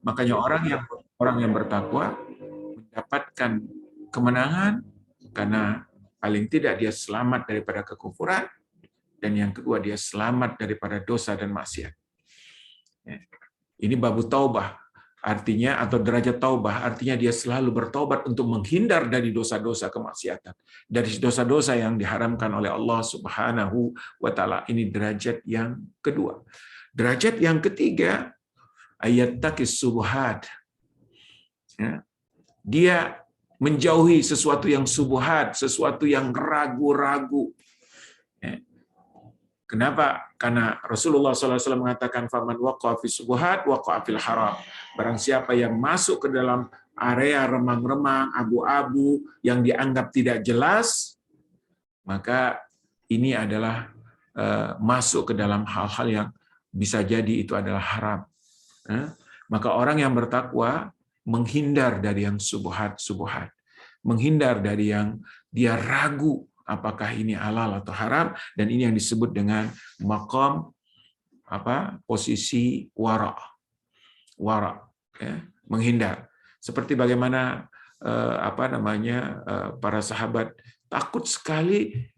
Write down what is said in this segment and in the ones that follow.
Makanya orang yang bertakwa mendapatkan kemenangan karena paling tidak dia selamat daripada kekufuran, dan yang kedua dia selamat daripada dosa dan maksiat. Ini babu taubah, artinya atau derajat taubah, artinya dia selalu bertobat untuk menghindar dari dosa-dosa kemaksiatan, dari dosa-dosa yang diharamkan oleh Allah Subhanahu wa taala. Ini derajat yang kedua. Derajat yang ketiga, ayat takis subuhat. Ya. Dia menjauhi sesuatu yang subuhat, sesuatu yang ragu-ragu. Ya. Kenapa? Karena Rasulullah SAW mengatakan, "Faman waqa'a fi subuhat waqa'a fil haram." Barang siapa yang masuk ke dalam area remang-remang, abu-abu yang dianggap tidak jelas, maka ini adalah masuk ke dalam hal-hal yang bisa jadi itu adalah haram. Maka orang yang bertakwa menghindar dari yang subuhat-subuhat, menghindar dari yang dia ragu apakah ini halal atau haram, dan ini yang disebut dengan maqam posisi wara, ya, menghindar. Seperti bagaimana para sahabat takut sekali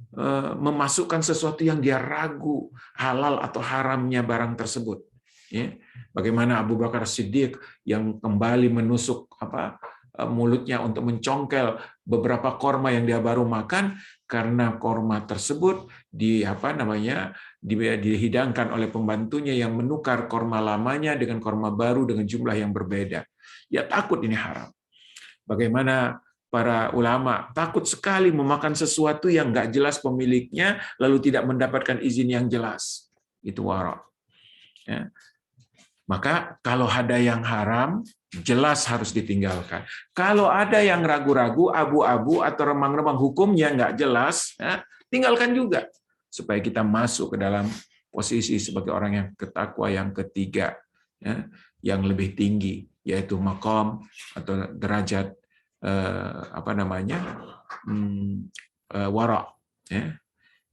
memasukkan sesuatu yang dia ragu halal atau haramnya barang tersebut. Ya. Bagaimana Abu Bakar Siddiq yang kembali menusuk mulutnya untuk mencongkel beberapa korma yang dia baru makan, karena korma tersebut dihidangkan oleh pembantunya yang menukar korma lamanya dengan korma baru dengan jumlah yang berbeda. Ya takut ini haram. Bagaimana para ulama takut sekali memakan sesuatu yang nggak jelas pemiliknya, lalu tidak mendapatkan izin yang jelas. Itu wara. Ya. Maka kalau ada yang haram, jelas harus ditinggalkan. Kalau ada yang ragu-ragu, abu-abu, atau remang-remang hukumnya nggak jelas, ya, tinggalkan juga. Supaya kita masuk ke dalam posisi sebagai orang yang bertakwa yang ketiga, ya, yang lebih tinggi, yaitu maqam atau derajat wara, ya,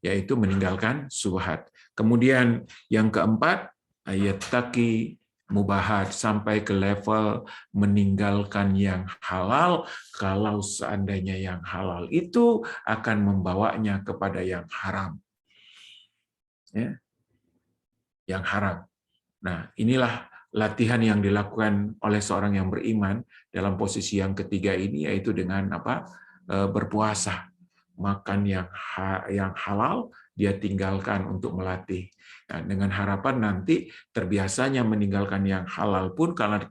yaitu meninggalkan subhat. Kemudian yang keempat, ayat taki mubahat, sampai ke level meninggalkan yang halal kalau seandainya yang halal itu akan membawanya kepada yang haram. Ya, yang haram. Nah, inilah latihan yang dilakukan oleh seorang yang beriman dalam posisi yang ketiga ini, yaitu dengan berpuasa. Makan yang halal dia tinggalkan untuk melatih. Nah, dengan harapan nanti terbiasanya meninggalkan yang halal pun karena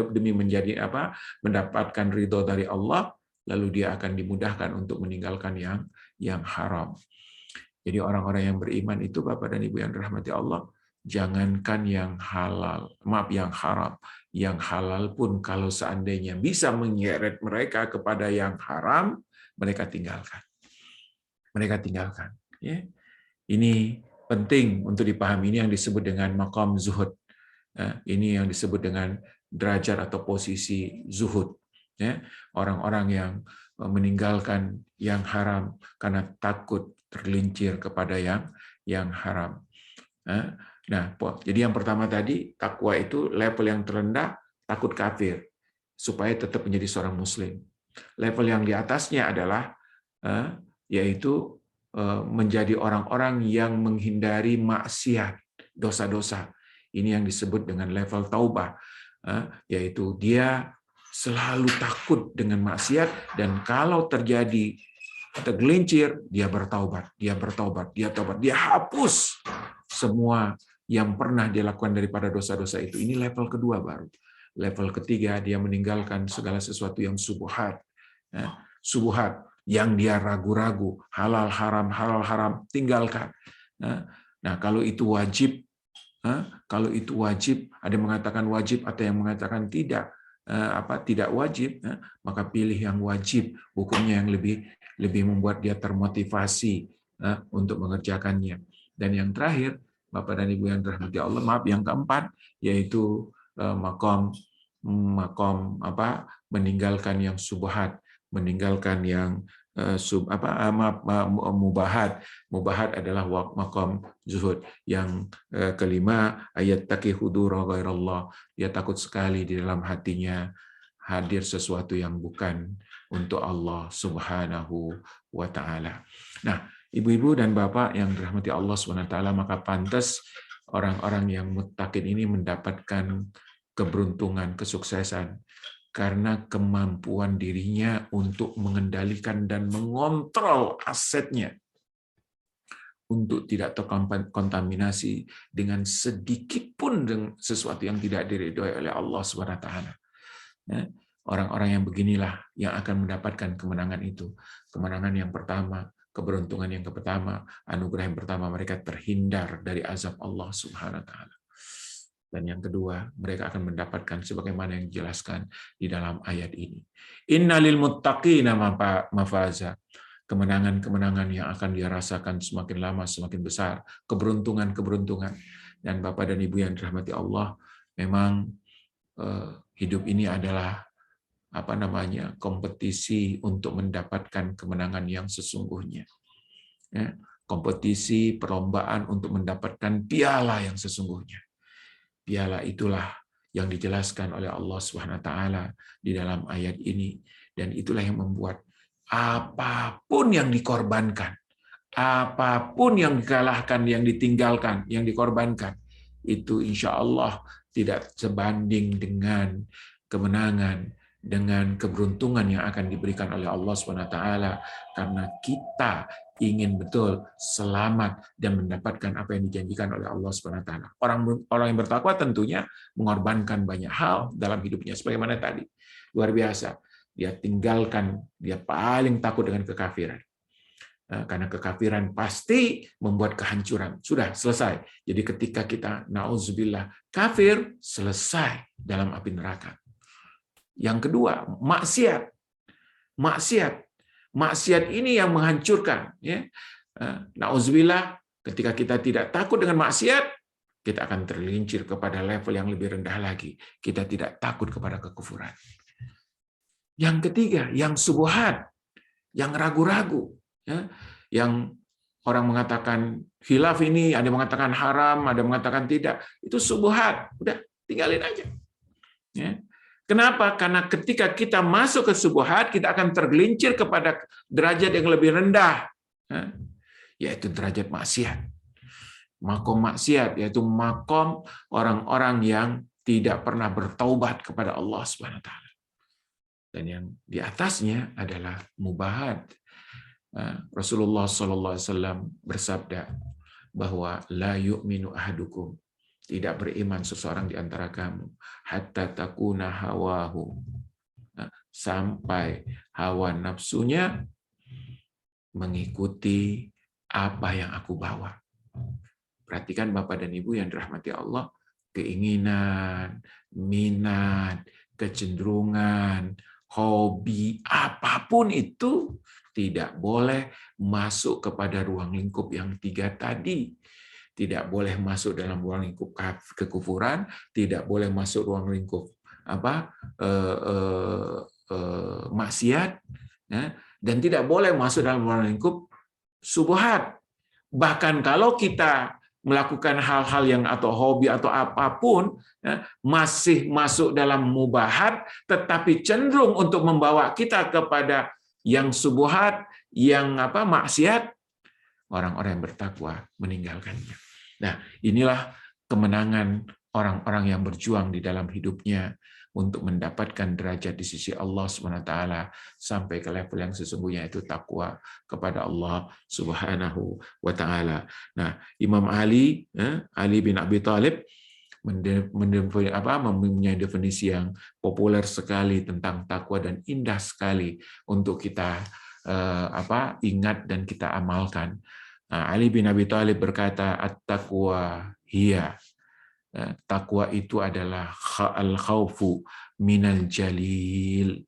demi mendapatkan ridho dari Allah, lalu dia akan dimudahkan untuk meninggalkan yang haram. Jadi orang-orang yang beriman itu, Bapak dan Ibu yang dirahmati Allah, jangankan yang yang haram, yang halal pun kalau seandainya bisa menyeret mereka kepada yang haram, mereka tinggalkan. Ya. Ini penting untuk dipahami. Ini yang disebut dengan maqam zuhud. Ini yang disebut dengan derajat atau posisi zuhud. Ya. Orang-orang yang meninggalkan yang haram karena takut tergelincir kepada yang haram. Nah, jadi yang pertama tadi, takwa itu level yang terendah, takut kafir, supaya tetap menjadi seorang muslim. Level yang di atasnya adalah yaitu menjadi orang-orang yang menghindari maksiat, dosa-dosa. Ini yang disebut dengan level taubah, yaitu dia selalu takut dengan maksiat, dan kalau terjadi tergelincir, dia bertaubat, dia tobat, dia hapus semua yang pernah dilakukan daripada dosa-dosa itu. Ini level kedua baru. Level ketiga, dia meninggalkan segala sesuatu yang subuhat. Subuhat, yang dia ragu-ragu, halal haram, tinggalkan. Nah, kalau itu wajib, ada yang mengatakan wajib, atau yang mengatakan tidak wajib, maka pilih yang wajib, hukumnya yang lebih membuat dia termotivasi untuk mengerjakannya. Dan yang terakhir, Bapak dan Ibu yang dirahmati Allah, yang keempat, yaitu makom meninggalkan yang subhat, meninggalkan yang mubahat. Mubahat adalah maqam zuhud. Yang kelima, ayat taqi hudura ghairallah. Dia takut sekali di dalam hatinya hadir sesuatu yang bukan untuk Allah Subhanahu wa taala. Nah, ibu-ibu dan bapak yang dirahmati Allah Subhanahu wa taala, maka pantas orang-orang yang muttaqin ini mendapatkan keberuntungan, kesuksesan karena kemampuan dirinya untuk mengendalikan dan mengontrol asetnya untuk tidak terkontaminasi dengan sedikit pun dengan sesuatu yang tidak diridhoi oleh Allah Subhanahu wa taala. Orang-orang yang beginilah yang akan mendapatkan kemenangan itu. Kemenangan yang pertama, keberuntungan yang pertama, anugerah yang pertama, mereka terhindar dari azab Allah Subhanahu wa taala. Dan yang kedua, mereka akan mendapatkan sebagaimana yang dijelaskan di dalam ayat ini. Innalil muttaqina mafaza. Kemenangan-kemenangan yang akan dia rasakan semakin lama semakin besar, keberuntungan-keberuntungan. Dan Bapak dan Ibu yang dirahmati Allah, memang hidup ini adalah kompetisi untuk mendapatkan kemenangan yang sesungguhnya. Kompetisi, perlombaan untuk mendapatkan piala yang sesungguhnya. Piala itulah yang dijelaskan oleh Allah Subhanahu wa taala di dalam ayat ini, dan itulah yang membuat apapun yang dikorbankan, apapun yang dikalahkan, yang ditinggalkan, yang dikorbankan, itu insya Allah tidak sebanding dengan kemenangan, dengan keberuntungan yang akan diberikan oleh Allah Subhanahu wa taala, karena kita ingin betul selamat dan mendapatkan apa yang dijanjikan oleh Allah Subhanahu wa taala. Orang yang bertakwa tentunya mengorbankan banyak hal dalam hidupnya, sebagaimana tadi. Luar biasa. Dia tinggalkan, dia paling takut dengan kekafiran. Karena kekafiran pasti membuat kehancuran. Sudah selesai. Jadi ketika kita na'udzubillah kafir, selesai dalam api neraka. Yang kedua, maksiat. Maksiat ini yang menghancurkan. Na'udzubillah, ketika kita tidak takut dengan maksiat, kita akan tergelincir kepada level yang lebih rendah lagi. Kita tidak takut kepada kekufuran. Yang ketiga, yang subuhat, yang ragu-ragu. Yang orang mengatakan khilaf ini, ada yang mengatakan haram, ada yang mengatakan tidak. Itu subuhat. Udah, tinggalin aja. Kenapa? Karena ketika kita masuk ke subuhat, kita akan tergelincir kepada derajat yang lebih rendah, yaitu derajat maksiat. Makom maksiat, yaitu makom orang-orang yang tidak pernah bertaubat kepada Allah Subhanahu wa taala. Dan yang di atasnya adalah mubahat. Rasulullah SAW bersabda bahwa la yu'minu ahadukum, tidak beriman seseorang di antara kamu, hatta takuna hawahu, sampai hawa nafsunya mengikuti apa yang aku bawa. Perhatikan Bapak dan Ibu yang dirahmati Allah, keinginan, minat, kecenderungan, hobi, apapun itu tidak boleh masuk kepada ruang lingkup yang 3 tadi. Tidak boleh masuk dalam ruang lingkup kekufuran, tidak boleh masuk ruang lingkup maksiat, dan tidak boleh masuk dalam ruang lingkup subuhat. Bahkan kalau kita melakukan hal-hal yang atau hobi atau apapun, masih masuk dalam mubahat, tetapi cenderung untuk membawa kita kepada yang subuhat, yang maksiat, orang-orang yang bertakwa meninggalkannya. Nah, inilah kemenangan orang-orang yang berjuang di dalam hidupnya untuk mendapatkan derajat di sisi Allah SWT sampai ke level yang sesungguhnya, itu takwa kepada Allah Subhanahu wa taala. Nah, Imam Ali bin Abi Thalib mempunyai definisi yang populer sekali tentang takwa dan indah sekali untuk kita ingat dan kita amalkan. Ali bin Abi Thalib berkata, at-taqwa hiya, takwa itu adalah al-khaufu minal jalil.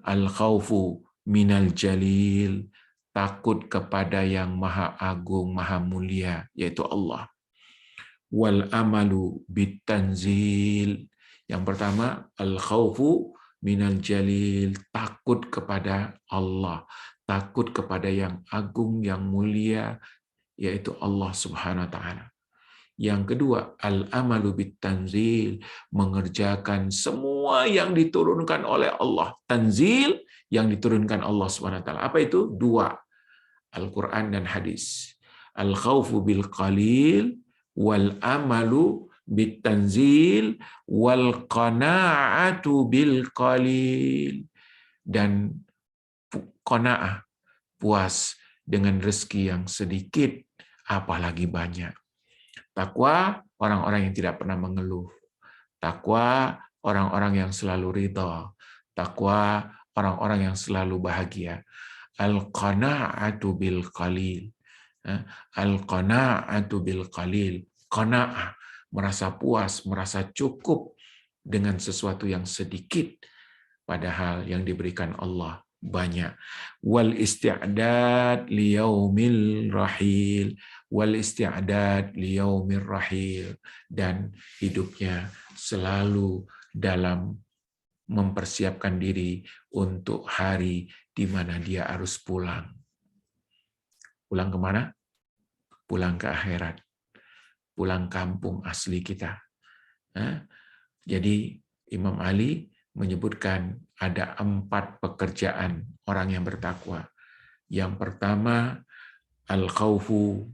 Al-khaufu minal jalil, takut kepada yang maha agung, maha mulia, yaitu Allah. Wal amalu bitanzil. Yang pertama, al-khaufu minal jalil, takut kepada Allah, takut kepada yang agung, yang mulia, yaitu Allah Subhanahu wa taala. Yang kedua, al-amalu bit-tanzil, mengerjakan semua yang diturunkan oleh Allah. Tanzil yang diturunkan Allah Subhanahu wa taala. Apa itu? Dua, Al-Qur'an dan hadis. Al-khaufu bil qalil wal amalu bit-tanzil wal qana'atu bil qalil. Dan qanaah, puas dengan rezeki yang sedikit, apalagi banyak. Takwa, orang-orang yang tidak pernah mengeluh. Takwa, orang-orang yang selalu ridha. Takwa, orang-orang yang selalu bahagia. Al-qana'atu bil qalil. Al-qana'atu bil qalil. Qana'ah, merasa puas, merasa cukup dengan sesuatu yang sedikit, padahal yang diberikan Allah banyak. Wal isti'dad liyaumil rahil, wal isti'dad liyaumir rahil, dan hidupnya selalu dalam mempersiapkan diri untuk hari di mana dia harus pulang. Pulang kemana? Pulang ke akhirat. Pulang kampung asli kita. Jadi Imam Ali menyebutkan ada 4 pekerjaan orang yang bertakwa. Yang pertama, al-khaufu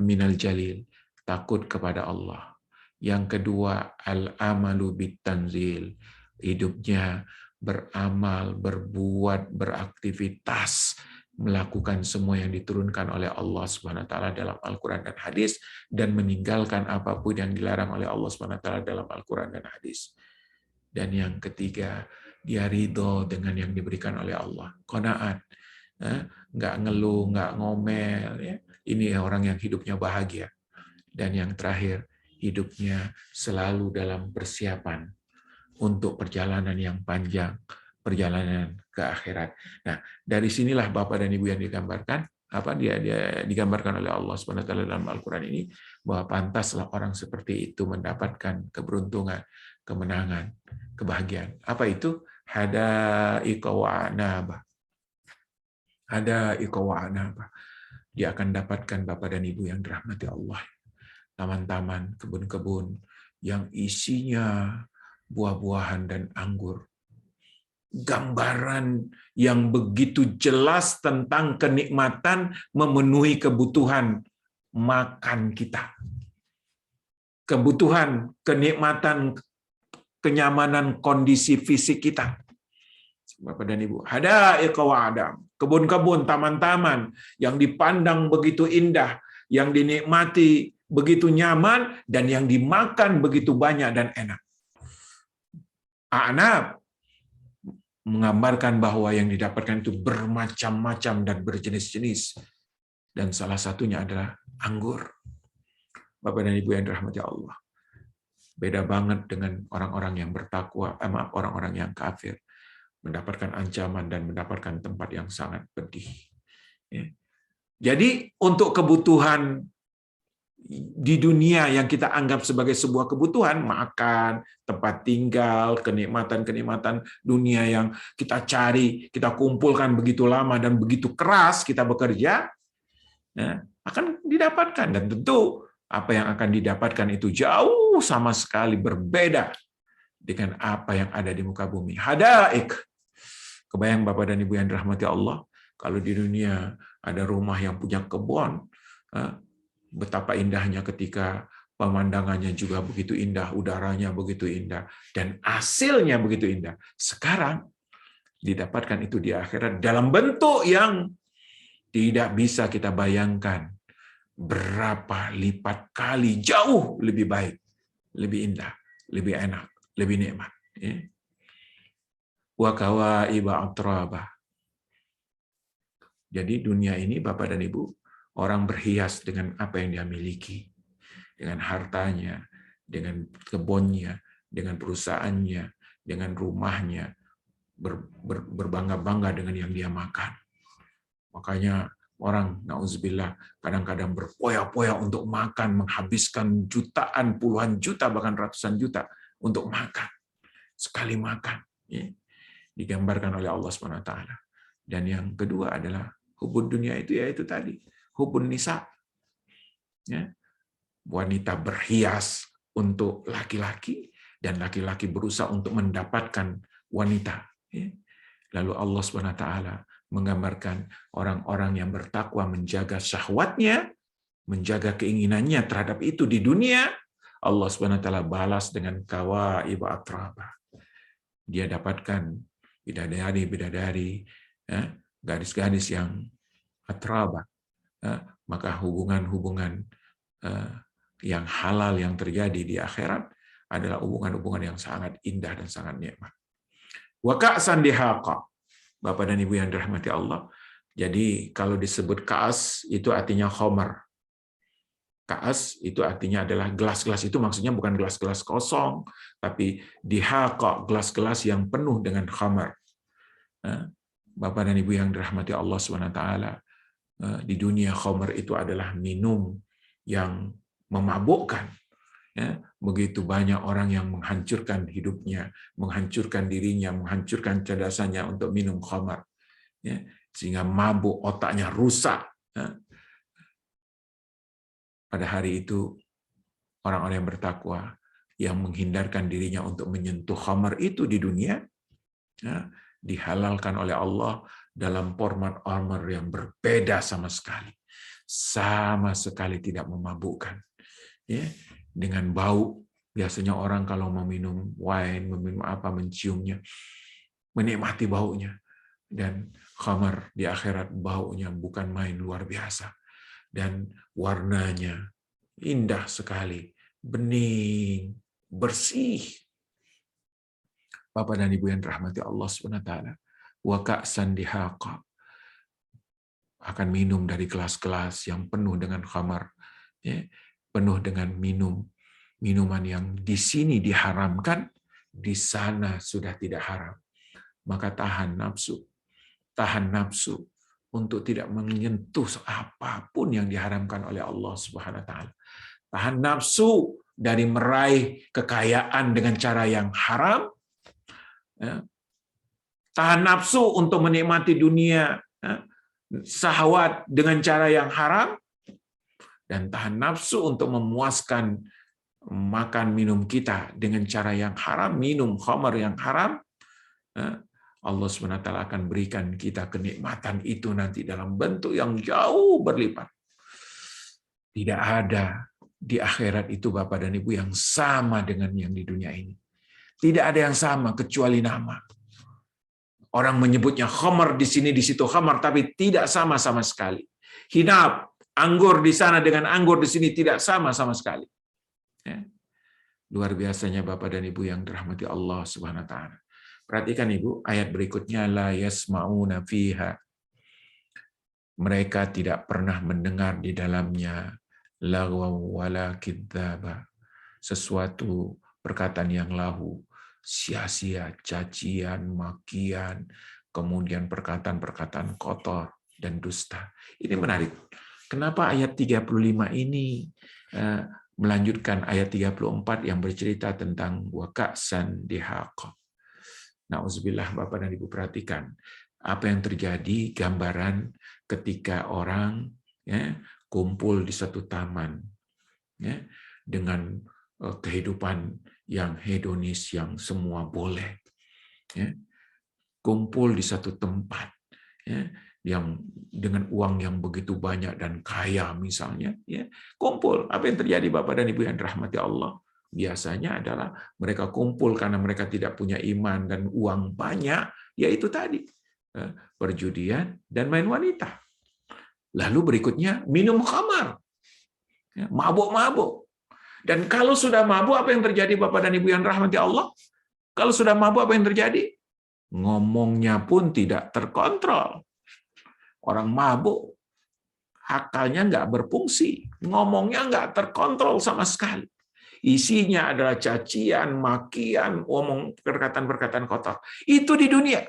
minal jalil, takut kepada Allah. Yang kedua, al-amalu bit-tanzil, hidupnya beramal, berbuat, beraktivitas, melakukan semua yang diturunkan oleh Allah Subhanahu wa taala dalam Al-Qur'an dan hadis, dan meninggalkan apapun yang dilarang oleh Allah Subhanahu wa taala dalam Al-Qur'an dan hadis. Dan yang ketiga, dia ridho dengan yang diberikan oleh Allah. Qanaat, nggak ngeluh, nggak ngomel. Ya. Ini orang yang hidupnya bahagia. Dan yang terakhir, hidupnya selalu dalam persiapan untuk perjalanan yang panjang, perjalanan ke akhirat. Nah, dari sinilah Bapak dan Ibu yang digambarkan, dia digambarkan oleh Allah Subhanahu wa taala dalam Al-Qur'an ini, bahwa pantaslah orang seperti itu mendapatkan keberuntungan, kemenangan, kebahagiaan. Apa itu? Hadaiqa wa anaba. Hadaiqa wa anaba. Dia akan dapatkan Bapak dan Ibu yang dirahmati Allah. Taman-taman, kebun-kebun yang isinya buah-buahan dan anggur. Gambaran yang begitu jelas tentang kenikmatan memenuhi kebutuhan makan kita. Kebutuhan, kenikmatan, kenyamanan kondisi fisik kita. Bapak dan Ibu, hadaiqa wa adam, kebun-kebun, taman-taman yang dipandang begitu indah, yang dinikmati begitu nyaman, dan yang dimakan begitu banyak dan enak. A'nab menggambarkan bahwa yang didapatkan itu bermacam-macam dan berjenis-jenis. Dan salah satunya adalah anggur. Bapak dan Ibu yang dirahmati Allah. Beda banget dengan orang-orang yang bertakwa, orang-orang yang kafir. Mendapatkan ancaman dan mendapatkan tempat yang sangat pedih. Jadi untuk kebutuhan di dunia yang kita anggap sebagai sebuah kebutuhan, makan, tempat tinggal, kenikmatan-kenikmatan dunia yang kita cari, kita kumpulkan begitu lama dan begitu keras kita bekerja, akan didapatkan. Dan tentu apa yang akan didapatkan itu jauh sama sekali berbeda dengan apa yang ada di muka bumi. Hadaik. Kebayang Bapak dan Ibu yang dirahmati Allah, kalau di dunia ada rumah yang punya kebun, betapa indahnya ketika pemandangannya juga begitu indah, udaranya begitu indah, dan hasilnya begitu indah. Sekarang didapatkan itu di akhirat dalam bentuk yang tidak bisa kita bayangkan berapa lipat kali, jauh lebih baik, lebih indah, lebih enak, lebih nikmat. Wa kawaiba atraba. Jadi dunia ini Bapak dan Ibu, orang berhias dengan apa yang dia miliki, dengan hartanya, dengan kebunnya, dengan perusahaannya, dengan rumahnya, berbangga-bangga dengan yang dia makan. Makanya orang, na'udzubillah, kadang-kadang berpoya-poya untuk makan, menghabiskan jutaan, puluhan juta, bahkan ratusan juta untuk makan. sekali makan. Ya. Digambarkan oleh Allah SWT. Dan yang kedua adalah hubud dunia itu yaitu tadi, hubun nisa. Ya. Wanita berhias untuk laki-laki dan laki-laki berusaha untuk mendapatkan wanita. Ya. Lalu Allah SWT menggambarkan orang-orang yang bertakwa menjaga syahwatnya, menjaga keinginannya terhadap itu di dunia. Allah SWT balas dengan kawaib atraba. Dia dapatkan bidadari-bidadari, ya, gadis-gadis yang atraba. Maka hubungan-hubungan yang halal yang terjadi di akhirat adalah hubungan-hubungan yang sangat indah dan sangat nikmat. Wa ka'san dihaqa. Bapak dan Ibu yang dirahmati Allah. Jadi kalau disebut ka'as itu artinya khamar. Ka'as itu artinya adalah gelas-gelas, itu maksudnya bukan gelas-gelas kosong, tapi dihaqa, gelas-gelas yang penuh dengan khamar. Bapak dan Ibu yang dirahmati Allah SWT, di dunia khamar itu adalah minum yang memabukkan. Ya, begitu banyak orang yang menghancurkan hidupnya, menghancurkan dirinya, menghancurkan cerdasannya untuk minum khamar, ya, sehingga mabuk, otaknya rusak. Ya. Pada hari itu orang-orang yang bertakwa yang menghindarkan dirinya untuk menyentuh khamar itu di dunia, ya, dihalalkan oleh Allah dalam format armor yang berbeda sama sekali tidak memabukkan. Ya. Dengan bau, biasanya orang kalau meminum wine, meminum apa, menciumnya, menikmati baunya. Dan khamar di akhirat baunya bukan main, luar biasa. Dan warnanya indah sekali, bening, bersih. Bapak dan Ibu yang dirahmati Allah SWT, wa ka'san dihaqa, akan minum dari gelas-gelas yang penuh dengan khamar, ya, penuh dengan minuman yang di sini diharamkan, di sana sudah tidak haram. Maka tahan nafsu untuk tidak menyentuh apapun yang diharamkan oleh Allah Subhanahu wa taala. Tahan nafsu dari meraih kekayaan dengan cara yang haram. Tahan nafsu untuk menikmati dunia, syahwat dengan cara yang haram. Dan tahan nafsu untuk memuaskan makan minum kita dengan cara yang haram, minum khamar yang haram, Allah SWT akan berikan kita kenikmatan itu nanti dalam bentuk yang jauh berlipat. Tidak ada di akhirat itu Bapak dan Ibu yang sama dengan yang di dunia ini. Tidak ada yang sama kecuali nama. Orang menyebutnya khamar di sini, di situ khamar, tapi tidak sama sama sekali. Hinab, anggur di sana dengan anggur di sini tidak sama sama sekali. Ya. Luar biasanya Bapak dan Ibu yang dirahmati Allah Subhanahu wa taala. Perhatikan Ibu, ayat berikutnya, la yasma'una fiha. Mereka tidak pernah mendengar di dalamnya lagwa wala kidzaba, sesuatu perkataan yang lahu, sia-sia, cacian, makian, kemudian perkataan-perkataan kotor dan dusta. Ini menarik. Kenapa ayat 35 ini melanjutkan ayat 34 yang bercerita tentang waka'san dihaqa. Nauzubillah, Bapak dan Ibu perhatikan apa yang terjadi, gambaran ketika orang, ya, kumpul di satu taman, ya, dengan kehidupan yang hedonis, yang semua boleh, ya, kumpul di satu tempat, ya, yang dengan uang yang begitu banyak dan kaya misalnya, ya, kumpul. Apa yang terjadi Bapak dan Ibu yang dirahmati Allah? Biasanya adalah mereka kumpul karena mereka tidak punya iman dan uang banyak, yaitu tadi perjudian dan main wanita. Lalu berikutnya minum khamar, mabuk-mabuk. Dan kalau sudah mabuk, apa yang terjadi Bapak dan Ibu yang dirahmati Allah? Kalau sudah mabuk, apa yang terjadi? Ngomongnya pun tidak terkontrol. Orang mabuk, akalnya nggak berfungsi, ngomongnya nggak terkontrol sama sekali. Isinya adalah cacian, makian, omong perkataan-perkataan kotor. Itu di dunia.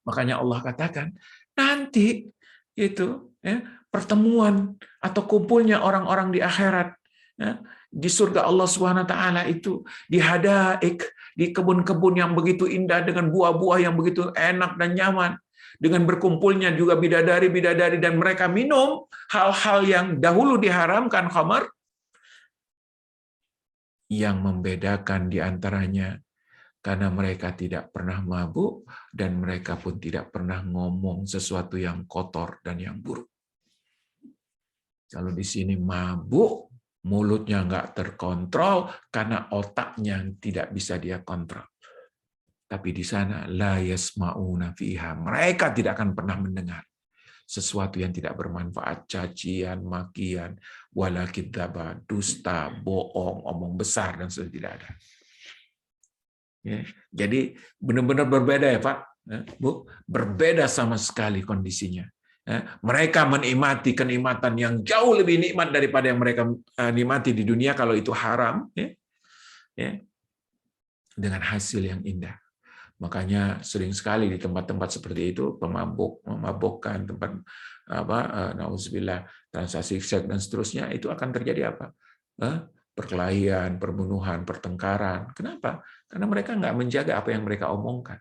Makanya Allah katakan, nanti itu, ya, pertemuan atau kumpulnya orang-orang di akhirat, ya, di surga Allah Subhanahu wa taala itu, di hadaik, di kebun-kebun yang begitu indah dengan buah-buah yang begitu enak dan nyaman, dengan berkumpulnya juga bidadari-bidadari, dan mereka minum hal-hal yang dahulu diharamkan, khamar, yang membedakan di antaranya karena mereka tidak pernah mabuk dan mereka pun tidak pernah ngomong sesuatu yang kotor dan yang buruk. Kalau di sini mabuk, mulutnya nggak terkontrol karena otaknya tidak bisa dia kontrol. Tapi di sana la yasma'una fiha, mereka tidak akan pernah mendengar sesuatu yang tidak bermanfaat, cacian, makian, wala kidzaba, dusta, bohong, omong besar, dan sudah tidak ada. Ya, jadi benar-benar berbeda ya Pak, Bu, berbeda sama sekali kondisinya. Mereka menikmati kenikmatan yang jauh lebih nikmat daripada yang mereka nikmati di dunia kalau itu haram, dengan hasil yang indah. Makanya sering sekali di tempat-tempat seperti itu memabukkan, tempat nauzubillah, transaksi seks dan seterusnya, itu akan terjadi apa? Perkelahian, perbunuhan, pertengkaran. Kenapa? Karena mereka nggak menjaga apa yang mereka omongkan.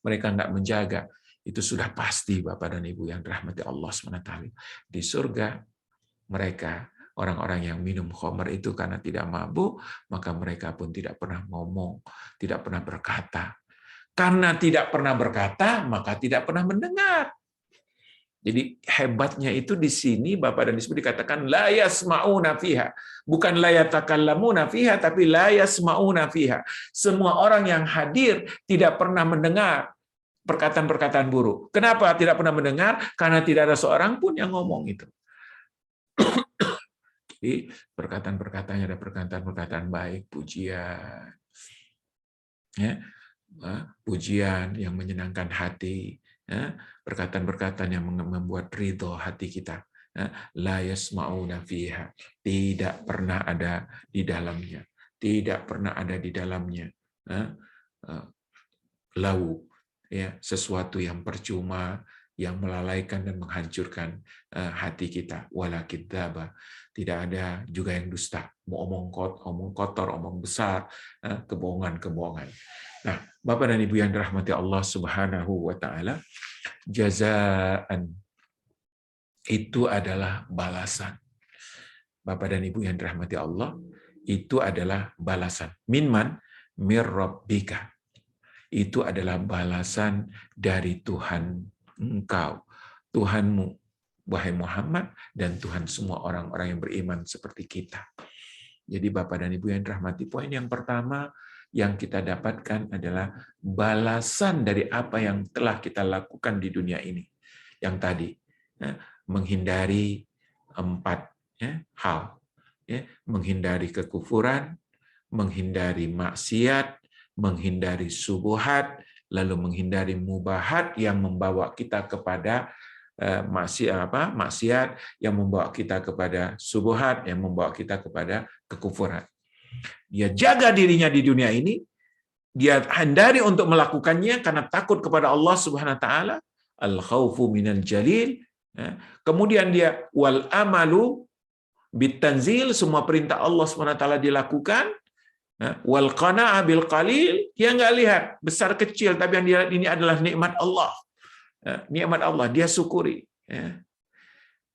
Mereka nggak menjaga. Itu sudah pasti Bapak dan Ibu yang dirahmati Allah SWT. Di surga mereka, orang-orang yang minum khamar itu karena tidak mabuk, maka mereka pun tidak pernah ngomong, tidak pernah berkata. Karena tidak pernah berkata, maka tidak pernah mendengar. Jadi hebatnya itu di sini Bapak dan Ibu dikatakan la yasma'una fiha. Bukan la yatakallamuna fiha, tapi la yasma'una fiha. Semua orang yang hadir tidak pernah mendengar perkataan-perkataan buruk. Kenapa tidak pernah mendengar? Karena tidak ada seorang pun yang ngomong itu. Jadi perkataan-perkataannya ada perkataan-perkataan baik, pujian, ya, pujian yang menyenangkan hati, ya, perkataan-perkataan yang membuat ridho hati kita. La yasma'una fiha, tidak pernah ada di dalamnya, tidak pernah ada di dalamnya lau, ya, sesuatu yang percuma, yang melalaikan dan menghancurkan hati kita. Wala kidzaba, tidak ada juga yang dusta, mau omong kotor, omong besar, kebohongan-kebohongan. Nah, Bapak dan Ibu yang dirahmati Allah Subhanahu wa taala, jazaan itu adalah balasan. Bapak dan Ibu yang dirahmati Allah, itu adalah balasan. Minman mir rabbika. Itu adalah balasan dari Tuhan engkau, Tuhanmu, wahai Muhammad, dan Tuhan semua orang-orang yang beriman seperti kita. Jadi Bapak dan Ibu yang dirahmati, poin yang pertama yang kita dapatkan adalah balasan dari apa yang telah kita lakukan di dunia ini. Yang tadi, menghindari 4 hal. Menghindari kekufuran, menghindari maksiat, menghindari subuhat, lalu menghindari mubahat yang membawa kita kepada maksiat, yang membawa kita kepada subuhat, yang membawa kita kepada kekufuran. Dia jaga dirinya di dunia ini, dia hindari untuk melakukannya karena takut kepada Allah Subhanahu wa taala, al-khaufu minal jalil. Kemudian dia wal amalu bitanzil, semua perintah Allah Subhanahu wa taala dilakukan. Wal qana'ah bil qalil, dia nggak lihat besar kecil, tapi yang dia lihat ini adalah nikmat Allah. Nikmat Allah, dia syukuri.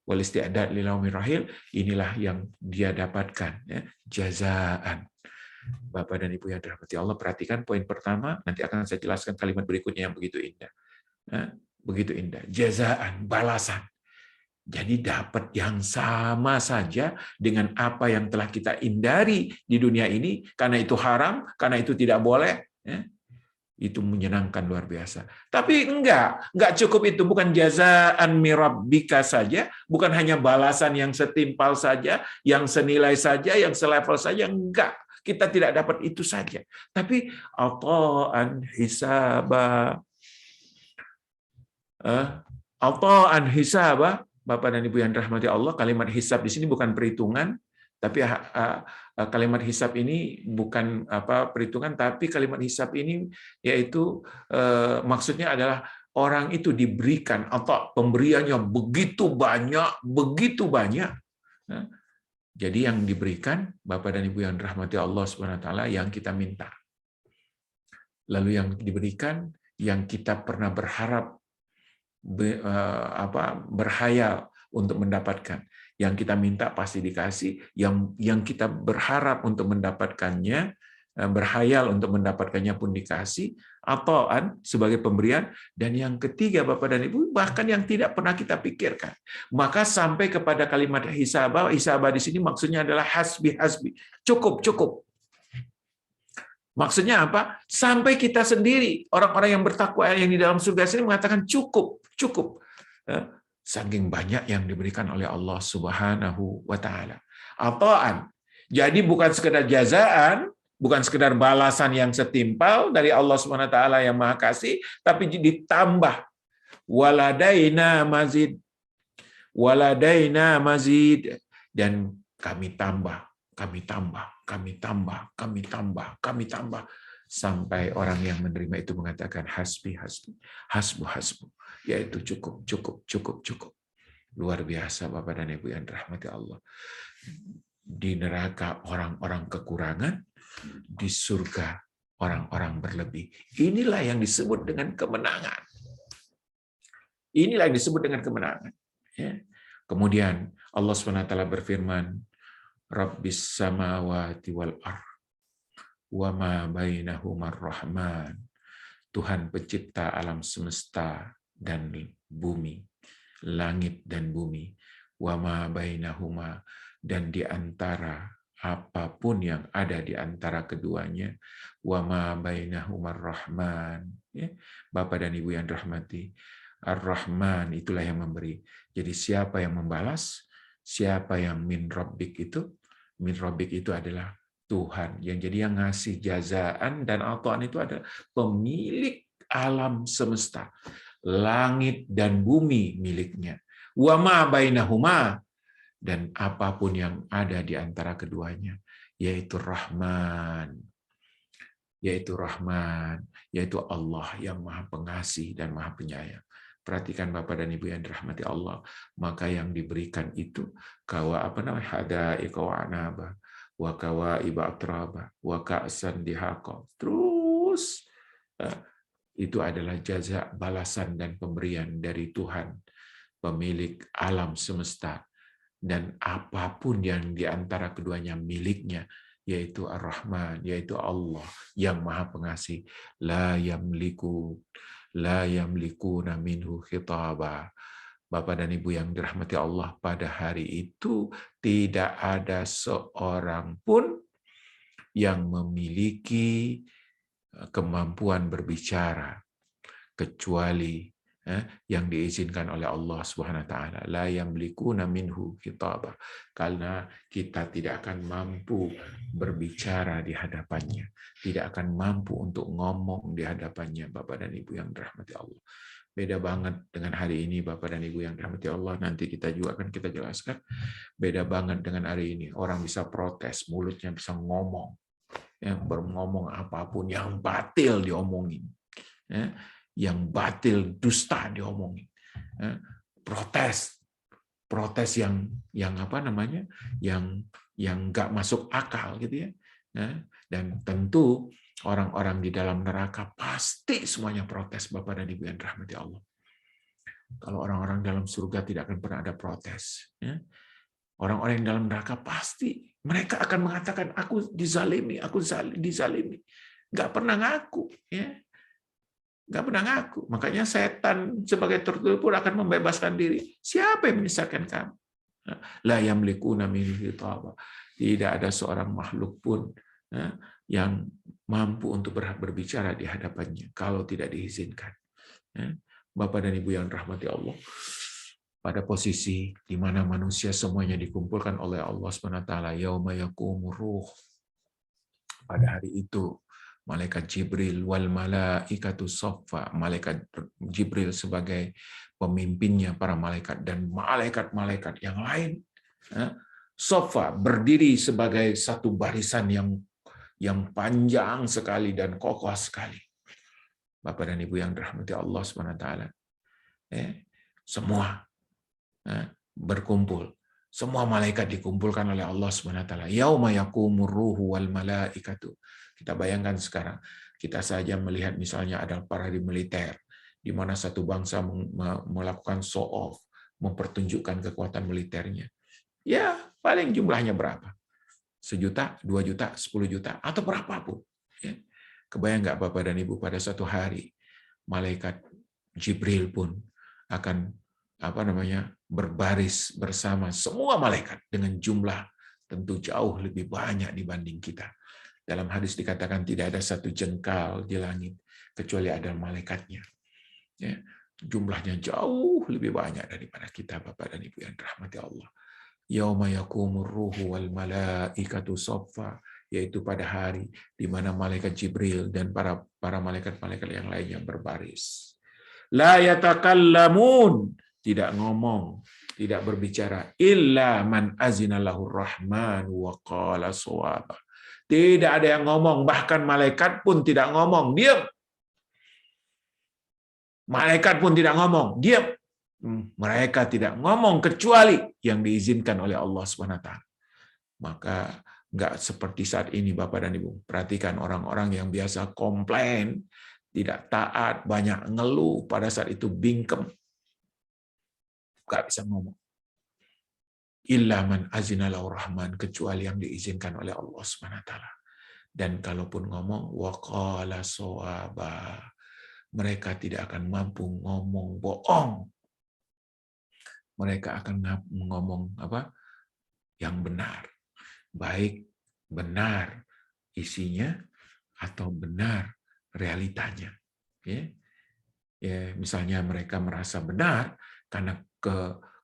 Wal isti'dad lil yaumir rahil, inilah yang dia dapatkan, jazaan. Bapak dan Ibu yang dirahmati Allah, perhatikan poin pertama, nanti akan saya jelaskan kalimat berikutnya yang begitu indah. Begitu indah, jazaan, balasan. Jadi dapat yang sama saja dengan apa yang telah kita hindari di dunia ini, karena itu haram, karena itu tidak boleh. Itu menyenangkan luar biasa. Tapi enggak cukup itu, bukan jazaan mirabbika saja, bukan hanya balasan yang setimpal saja, yang senilai saja, yang selevel saja, enggak. Kita tidak dapat itu saja. Tapi ata'an hisaba. Ata'an hisaba. Bapak dan Ibu yang dirahmati Allah, kalimat hisab di sini bukan perhitungan, tapi kalimat hisab ini bukan perhitungan, tapi kalimat hisab ini yaitu maksudnya adalah orang itu diberikan atau pemberiannya begitu banyak, Jadi yang diberikan, Bapak dan Ibu yang dirahmati Allah SWT, yang kita minta. Lalu yang diberikan, yang kita pernah berharap, berhayal untuk mendapatkan. Yang kita minta pasti dikasih, yang kita berharap untuk mendapatkannya, berhayal untuk mendapatkannya pun dikasih, atauan sebagai pemberian, dan yang ketiga Bapak dan Ibu, bahkan yang tidak pernah kita pikirkan. Maka sampai kepada kalimat hisabah, hisabah di sini maksudnya adalah hasbi, cukup, cukup. Maksudnya apa? Sampai kita sendiri, orang-orang yang bertakwa yang di dalam surga sini mengatakan cukup, cukup. Saking banyak yang diberikan oleh Allah Subhanahu wa Ta'ala. Apaan? Jadi bukan sekedar jazaan, bukan sekedar balasan yang setimpal dari Allah Subhanahu wa Ta'ala yang Maha Kasih, tapi ditambah waladaina mazid, dan kami tambah, sampai orang yang menerima itu mengatakan hasbu, yaitu cukup. Luar biasa Bapak dan Ibu yang dirahmati Allah. Di neraka orang-orang kekurangan, di surga orang-orang berlebih. Inilah yang disebut dengan kemenangan. Ya. Kemudian Allah SWT berfirman, Rabbis samawati wal ardh wa ma bainahumar rahman. Tuhan pencipta alam semesta dan bumi, langit dan bumi, wa ma bainahuma, dan di antara apapun yang ada di antara keduanya, wa ma bainahumar rahman. Ya, Bapak dan Ibu yang dirahmati, Ar-Rahman itulah yang memberi. Jadi siapa yang membalas? Siapa yang min rabbik itu? Min rabbik itu adalah Tuhan. Yang jadi yang ngasih jazaan dan ata'an itu adalah pemilik alam semesta. Langit dan bumi miliknya. Wa ma bainahuma, dan apapun yang ada di antara keduanya, yaitu Rahman. Yaitu Allah yang Maha Pengasih dan Maha Penyayang. Perhatikan Bapak dan Ibu yang dirahmati Allah, maka yang diberikan itu hadaika wa anaba wa kawaiba atraba wa ka'san dihaqa. Terus itu adalah jaza, balasan dan pemberian dari Tuhan, pemilik alam semesta, dan apapun yang di antara keduanya miliknya, yaitu Ar-Rahman, yaitu Allah yang Maha Pengasih. La yamlikuna minhu khitaba. Bapak dan Ibu yang dirahmati Allah, pada hari itu tidak ada seorang pun yang memiliki kemampuan berbicara kecuali yang diizinkan oleh Allah Subhanahu wa taala. La yamlikuna minhu khitaba. Karena kita tidak akan mampu berbicara di hadapannya, tidak akan mampu untuk ngomong di hadapannya, Bapak dan Ibu yang dirahmati Allah. Beda banget dengan hari ini, Bapak dan Ibu yang dirahmati Allah. Nanti kita juga akan kita jelaskan. Beda banget dengan hari ini. Orang bisa protes, mulutnya bisa ngomong, berngomong apapun yang batil diomongin. Yang batil, dusta diomongin, protes yang nggak masuk akal gitu ya. Dan tentu orang-orang di dalam neraka pasti semuanya protes, Bapak dan Ibu yang dirahmati Allah. Kalau orang-orang dalam surga tidak akan pernah ada protes. Orang-orang yang dalam neraka pasti mereka akan mengatakan aku dizalimi, nggak pernah ngaku, ya. Nggak pernah ngaku. Makanya setan sebagai tertuduh pun akan membebaskan diri. Siapa yang menyusahkan kamu? La yamlikuna minhu khitaba. Tidak ada seorang makhluk pun yang mampu untuk berbicara di hadapannya kalau tidak diizinkan. Bapak dan Ibu yang rahmati Allah, pada posisi di mana manusia semuanya dikumpulkan oleh Allah SWT, yauma yaqumur ruh. Pada hari itu malaikat Jibril wal malaikatu saffa, malaikat Jibril sebagai pemimpinnya para malaikat dan malaikat-malaikat yang lain, saffa, berdiri sebagai satu barisan yang panjang sekali dan kokoh sekali. Bapak dan Ibu yang dirahmati Allah SWT, semua berkumpul Semua malaikat dikumpulkan oleh Allah SWT. Yauma yaqumur ruhu wal malaikatu. Kita bayangkan sekarang, kita saja melihat misalnya ada parade militer, di mana satu bangsa melakukan show off, mempertunjukkan kekuatan militernya. Ya, paling jumlahnya berapa? 1 juta, 2 juta, 10 juta, atau berapapun. Ya. Kebayang nggak Bapak dan Ibu, pada suatu hari, malaikat Jibril pun akan berbaris bersama semua malaikat dengan jumlah tentu jauh lebih banyak dibanding kita. Dalam hadis dikatakan tidak ada satu jengkal di langit kecuali ada malaikatnya. Ya, jumlahnya jauh lebih banyak daripada kita, Bapak dan Ibu yang dirahmati Allah. Yauma yaqumur ruhu wal malaikatu shaffa, yaitu pada hari di mana malaikat Jibril dan para malaikat-malaikat yang lainnya berbaris. La yatakallamun, tidak ngomong, tidak berbicara, illa man azina lahur rahman wa qala shawaba. Tidak ada yang ngomong, bahkan malaikat pun tidak ngomong, diam. Malaikat pun tidak ngomong, diam. Mereka tidak ngomong kecuali yang diizinkan oleh Allah SWT. Maka nggak seperti saat ini, Bapak dan Ibu. Perhatikan orang-orang yang biasa komplain, tidak taat, banyak ngeluh, pada saat itu bingkem. Nggak bisa ngomong. Illa man azina lahu rahman, kecuali yang diizinkan oleh Allah SWT. Dan kalaupun ngomong, waqala shawaba, mereka tidak akan mampu ngomong bohong. Mereka akan ngomong yang benar, baik benar isinya atau benar realitanya. Ya, misalnya mereka merasa benar karena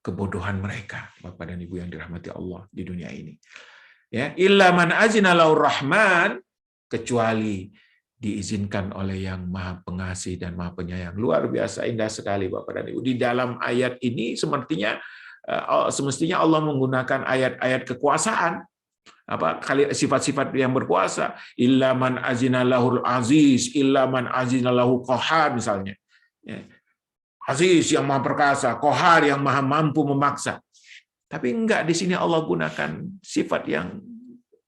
kebodohan mereka, Bapak dan Ibu yang dirahmati Allah di dunia ini. Ya, illa man azina lahu rahman, kecuali diizinkan oleh yang Maha Pengasih dan Maha Penyayang. Luar biasa indah sekali, Bapak dan Ibu. Di dalam ayat ini semestinya Allah menggunakan ayat-ayat kekuasaan, sifat-sifat yang berkuasa. Illa man azina lahul aziz, illa man azina lahu qahar, misalnya. Aziz yang maha perkasa, qahar yang maha mampu memaksa. Tapi enggak, di sini Allah gunakan sifat yang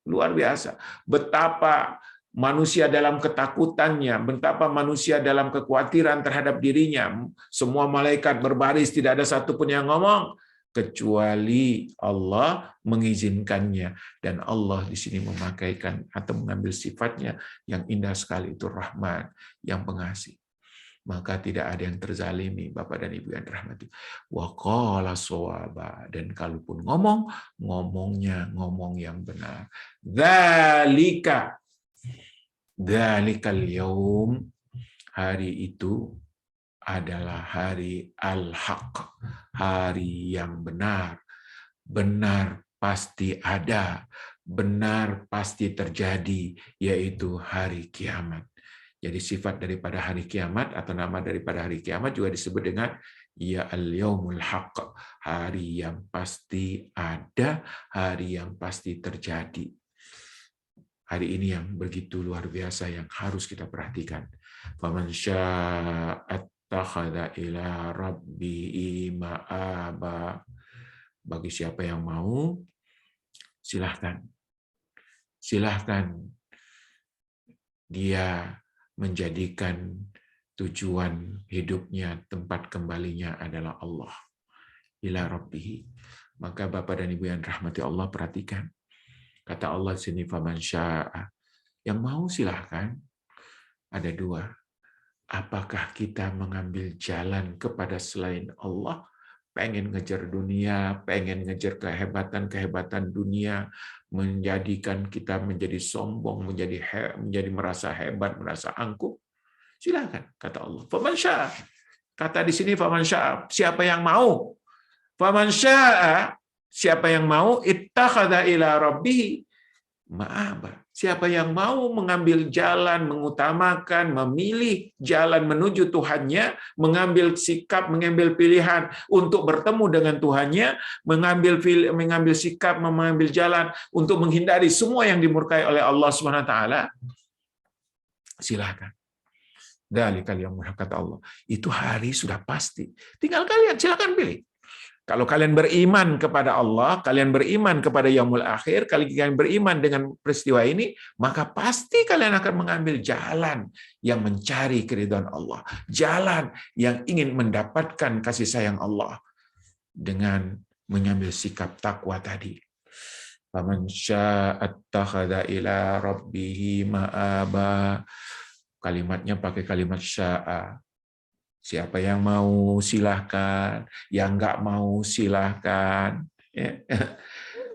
luar biasa. Betapa manusia dalam ketakutannya, betapa manusia dalam kekhawatiran terhadap dirinya. Semua malaikat berbaris, tidak ada satupun yang ngomong, kecuali Allah mengizinkannya. Dan Allah di sini memakaikan atau mengambil sifatnya yang indah sekali, itu Rahman, yang pengasih. Maka tidak ada yang terzalimi, Bapak dan Ibu yang dirahmati. Wa qala shawaba, dan kalaupun ngomongnya ngomong yang benar. Dzalikal yaum, hari itu adalah hari al-haq, hari yang benar. Benar pasti ada, benar pasti terjadi, yaitu hari kiamat. Jadi sifat daripada hari kiamat atau nama daripada hari kiamat juga disebut dengan ya al-yaumul haq, hari yang pasti ada, hari yang pasti terjadi. Hari ini yang begitu luar biasa yang harus kita perhatikan. Faman syaa'a attakhadha ila rabbihi ma'aba. Bagi siapa yang mau, silahkan. Silahkan dia menjadikan tujuan hidupnya, tempat kembalinya adalah Allah. Ila rabbihi. Maka Bapak dan Ibu yang rahmati Allah, perhatikan. Kata Allah di sini, faman syaa'a. Yang mau silahkan. Ada dua. Apakah kita mengambil jalan kepada selain Allah? Pengen ngejar dunia, pengen ngejar kehebatan-kehebatan dunia, menjadikan kita menjadi sombong, menjadi merasa hebat, merasa angkuh. Silakan, kata Allah. Faman syaa. Kata di sini faman syaa, siapa yang mau? Faman syaa, siapa yang mau, ittakhadha ila rabbih ma'aba. Siapa yang mau mengambil jalan, mengutamakan, memilih jalan menuju Tuhannya, mengambil sikap, mengambil pilihan untuk bertemu dengan Tuhannya, mengambil sikap, mengambil jalan untuk menghindari semua yang dimurkai oleh Allah SWT, silakan. Dzalikal yaumul haq, kata Allah. Itu hari sudah pasti. Tinggal kalian silakan pilih. Kalau kalian beriman kepada Allah, kalian beriman kepada yaumul akhir, kalian beriman dengan peristiwa ini, maka pasti kalian akan mengambil jalan yang mencari keridhaan Allah, jalan yang ingin mendapatkan kasih sayang Allah dengan mengambil sikap takwa tadi. Faman syaa'a attakhadha ila rabbih ma'aba. Kalimatnya pakai kalimat syaa. Siapa yang mau silahkan, yang nggak mau silahkan.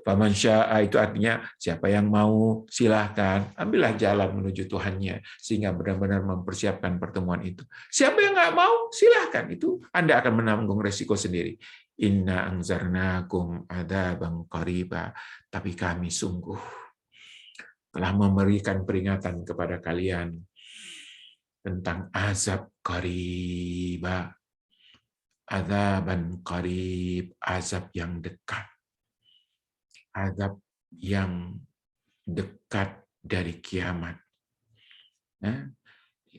Faman syaa'a itu artinya siapa yang mau silahkan, ambillah jalan menuju Tuhannya sehingga benar-benar mempersiapkan pertemuan itu. Siapa yang nggak mau silahkan, itu Anda akan menanggung resiko sendiri. Inna anzarnakum adzaban qariba, tapi kami sungguh telah memberikan peringatan kepada kalian tentang azab qariba, adzaban qarib, azab yang dekat. Azab yang dekat dari kiamat.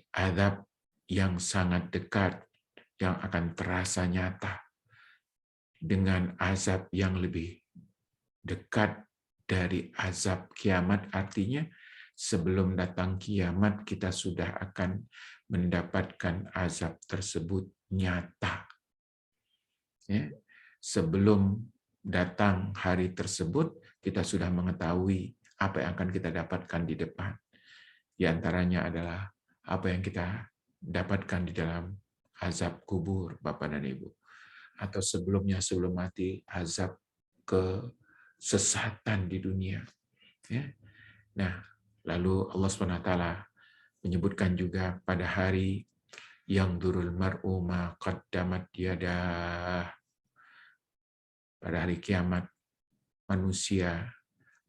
Azab yang sangat dekat, yang akan terasa nyata dengan azab yang lebih dekat dari azab kiamat. Artinya sebelum datang kiamat kita sudah akan mendapatkan azab tersebut nyata. Sebelum datang hari tersebut, kita sudah mengetahui apa yang akan kita dapatkan di depan. Di antaranya adalah apa yang kita dapatkan di dalam azab kubur, Bapak dan Ibu. Atau sebelum mati, azab kesesatan di dunia. Nah, lalu Allah SWT menyebutkan juga pada hari yang durul mar'u ma qaddamat yadah. Pada hari kiamat, manusia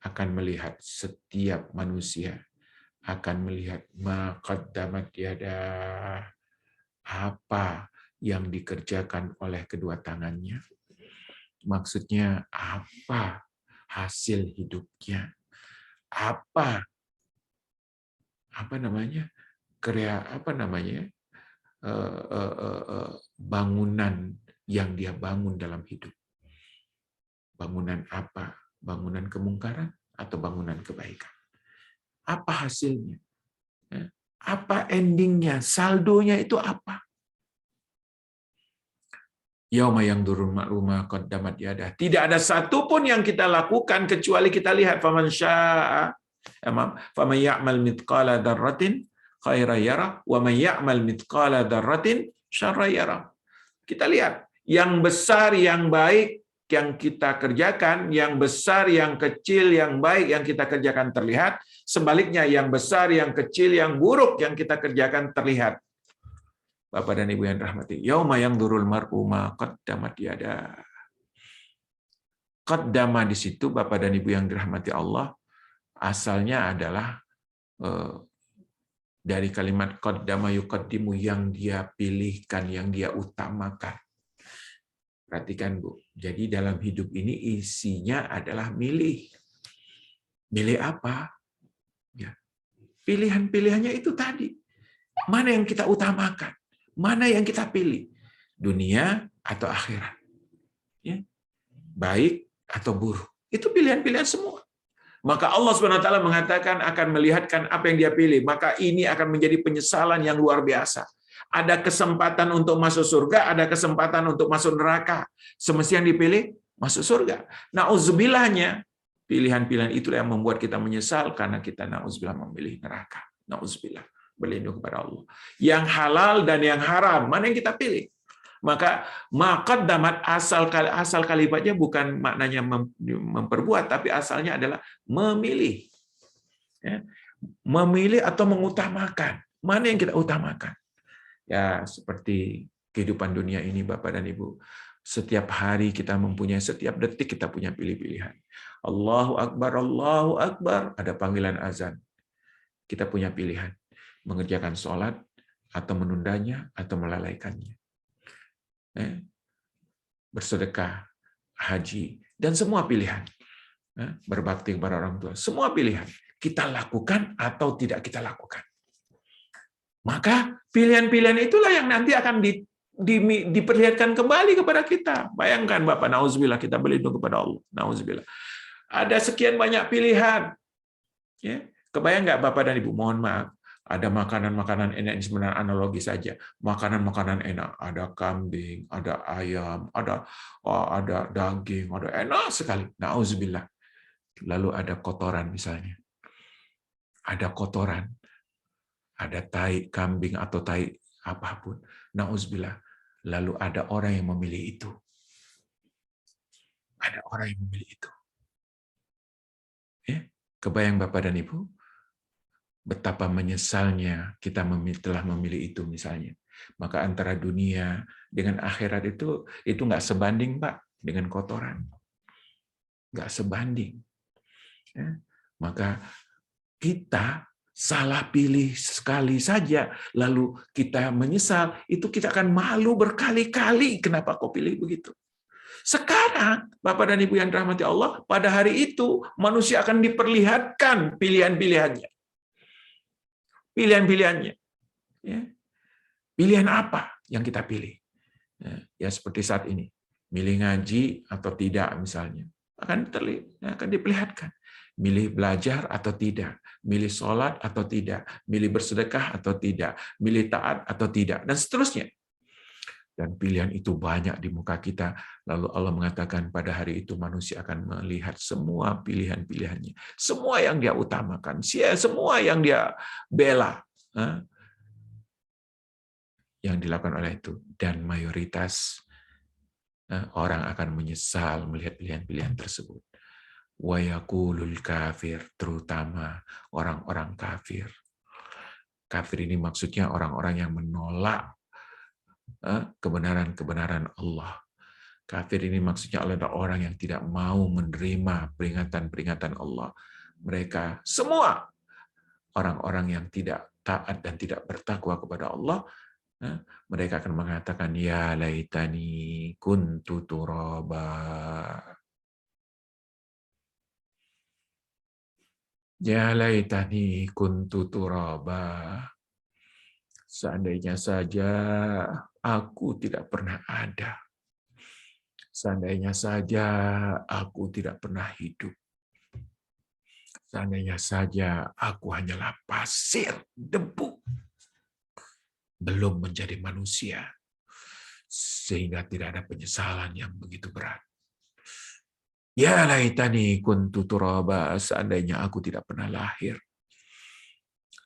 akan melihat, setiap manusia akan melihat ma qaddamat yadah, apa yang dikerjakan oleh kedua tangannya. Maksudnya apa hasil hidupnya, apa namanya, bangunan yang dia bangun dalam hidup. Bangunan apa? Bangunan kemungkaran atau bangunan kebaikan? Apa hasilnya? Apa endingnya? Saldonya itu apa? Yauma yang durun rumah qaddamat yadah. Tidak ada satupun yang kita lakukan kecuali kita lihat faman syaa'a faman ya'mal mithqala dzarratin khairan yarah wa man ya'mal mithqala dzarratin syarran yarah. Kita lihat yang besar yang baik yang kita kerjakan, yang besar yang kecil yang baik yang kita kerjakan terlihat, sebaliknya yang besar yang kecil yang buruk yang kita kerjakan terlihat. Bapak dan Ibu yang dirahmati, yauma yang durul mar'u ma qaddamat yadah. Qaddama di situ, Bapak dan Ibu yang dirahmati Allah, asalnya adalah dari kalimat qaddama yuqaddimu, yang dia pilihkan, yang dia utamakan. Perhatikan, Bu. Jadi dalam hidup ini isinya adalah milih. Milih apa? Ya. Pilihan-pilihannya itu tadi. Mana yang kita utamakan? Mana yang kita pilih? Dunia atau akhirat? Ya. Baik atau buruk? Itu pilihan-pilihan semua. Maka Allah SWT mengatakan akan melihatkan apa yang dia pilih. Maka ini akan menjadi penyesalan yang luar biasa. Ada kesempatan untuk masuk surga, ada kesempatan untuk masuk neraka. Semestinya yang dipilih masuk surga. Naudzubillahnya, pilihan-pilihan itulah yang membuat kita menyesal karena kita nauzubillah memilih neraka. Nauzubillah, berlindung kepada Allah. Yang halal dan yang haram, mana yang kita pilih? Maka maqaddamat, asal kalimatnya bukan maknanya memperbuat, tapi asalnya adalah memilih. Memilih atau mengutamakan. Mana yang kita utamakan? Ya, seperti kehidupan dunia ini, Bapak dan Ibu. Setiap hari kita mempunyai, setiap detik kita punya pilih-pilihan. Allahu Akbar, ada panggilan azan. Kita punya pilihan, mengerjakan sholat, atau menundanya, atau melalaikannya. Bersedekah, haji, dan semua pilihan. Berbakti kepada orang tua, semua pilihan. Kita lakukan atau tidak kita lakukan. Maka pilihan-pilihan itulah yang nanti akan diperlihatkan kembali kepada kita. Bayangkan Bapak, nauzubillah, kita berlindung kepada Allah. Nauzubillah. Ada sekian banyak pilihan. Ya. Kebayang nggak Bapak dan Ibu? Mohon maaf. Ada makanan-makanan enak, ini sebenarnya analogi saja. Makanan-makanan enak, ada kambing, ada ayam, ada daging, ada enak sekali. Nauzubillah. Lalu ada kotoran misalnya. Ada kotoran. Ada tai kambing atau tai apapun. Nauzubillah. Lalu ada orang yang memilih itu. Ada orang yang memilih itu. Ya, kebayang Bapak dan Ibu? Betapa menyesalnya kita telah memilih itu misalnya. Maka antara dunia dengan akhirat itu nggak sebanding, Pak, dengan kotoran. Nggak sebanding. Ya. Maka kita salah pilih sekali saja, lalu kita menyesal, itu kita akan malu berkali-kali. Kenapa kau pilih begitu? Sekarang, Bapak dan Ibu yang dirahmati Allah, pada hari itu manusia akan diperlihatkan pilihan-pilihannya. Pilihan-pilihannya. Ya. Pilihan apa yang kita pilih? Ya seperti saat ini. Milih ngaji atau tidak misalnya. Akan diperlihatkan. Milih belajar atau tidak. Milih sholat atau tidak. Milih bersedekah atau tidak. Milih taat atau tidak. Dan seterusnya. Dan pilihan itu banyak di muka kita. Lalu Allah mengatakan pada hari itu manusia akan melihat semua pilihan-pilihannya. Semua yang dia utamakan. Semua yang dia bela. Yang dilakukan oleh itu. Dan mayoritas orang akan menyesal melihat pilihan-pilihan tersebut. Wa yaqulul kafir, terutama orang-orang kafir. Kafir ini maksudnya orang-orang yang menolak kebenaran-kebenaran Allah. Kafir ini maksudnya adalah orang yang tidak mau menerima peringatan-peringatan Allah. Mereka semua orang-orang yang tidak taat dan tidak bertakwa kepada Allah, mereka akan mengatakan, ya laitani kuntu turaba. Ya laitani kuntu turaba. Seandainya saja aku tidak pernah ada. Seandainya saja aku tidak pernah hidup. Seandainya saja aku hanyalah pasir, debu. Belum menjadi manusia. Sehingga tidak ada penyesalan yang begitu berat. Ya laitani kuntu turaba, seandainya aku tidak pernah lahir.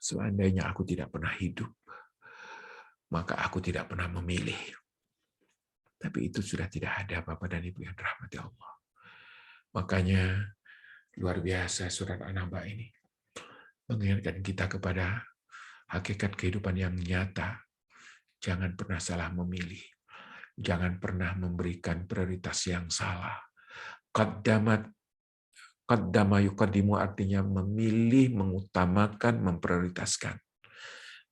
Seandainya aku tidak pernah hidup. Maka aku tidak pernah memilih. Tapi itu sudah tidak ada, Bapak dan Ibu yang dirahmati Allah. Makanya luar biasa surat An-Naba ini mengingatkan kita kepada hakikat kehidupan yang nyata. Jangan pernah salah memilih. Jangan pernah memberikan prioritas yang salah. Qaddama yuqaddimu artinya memilih, mengutamakan, memprioritaskan.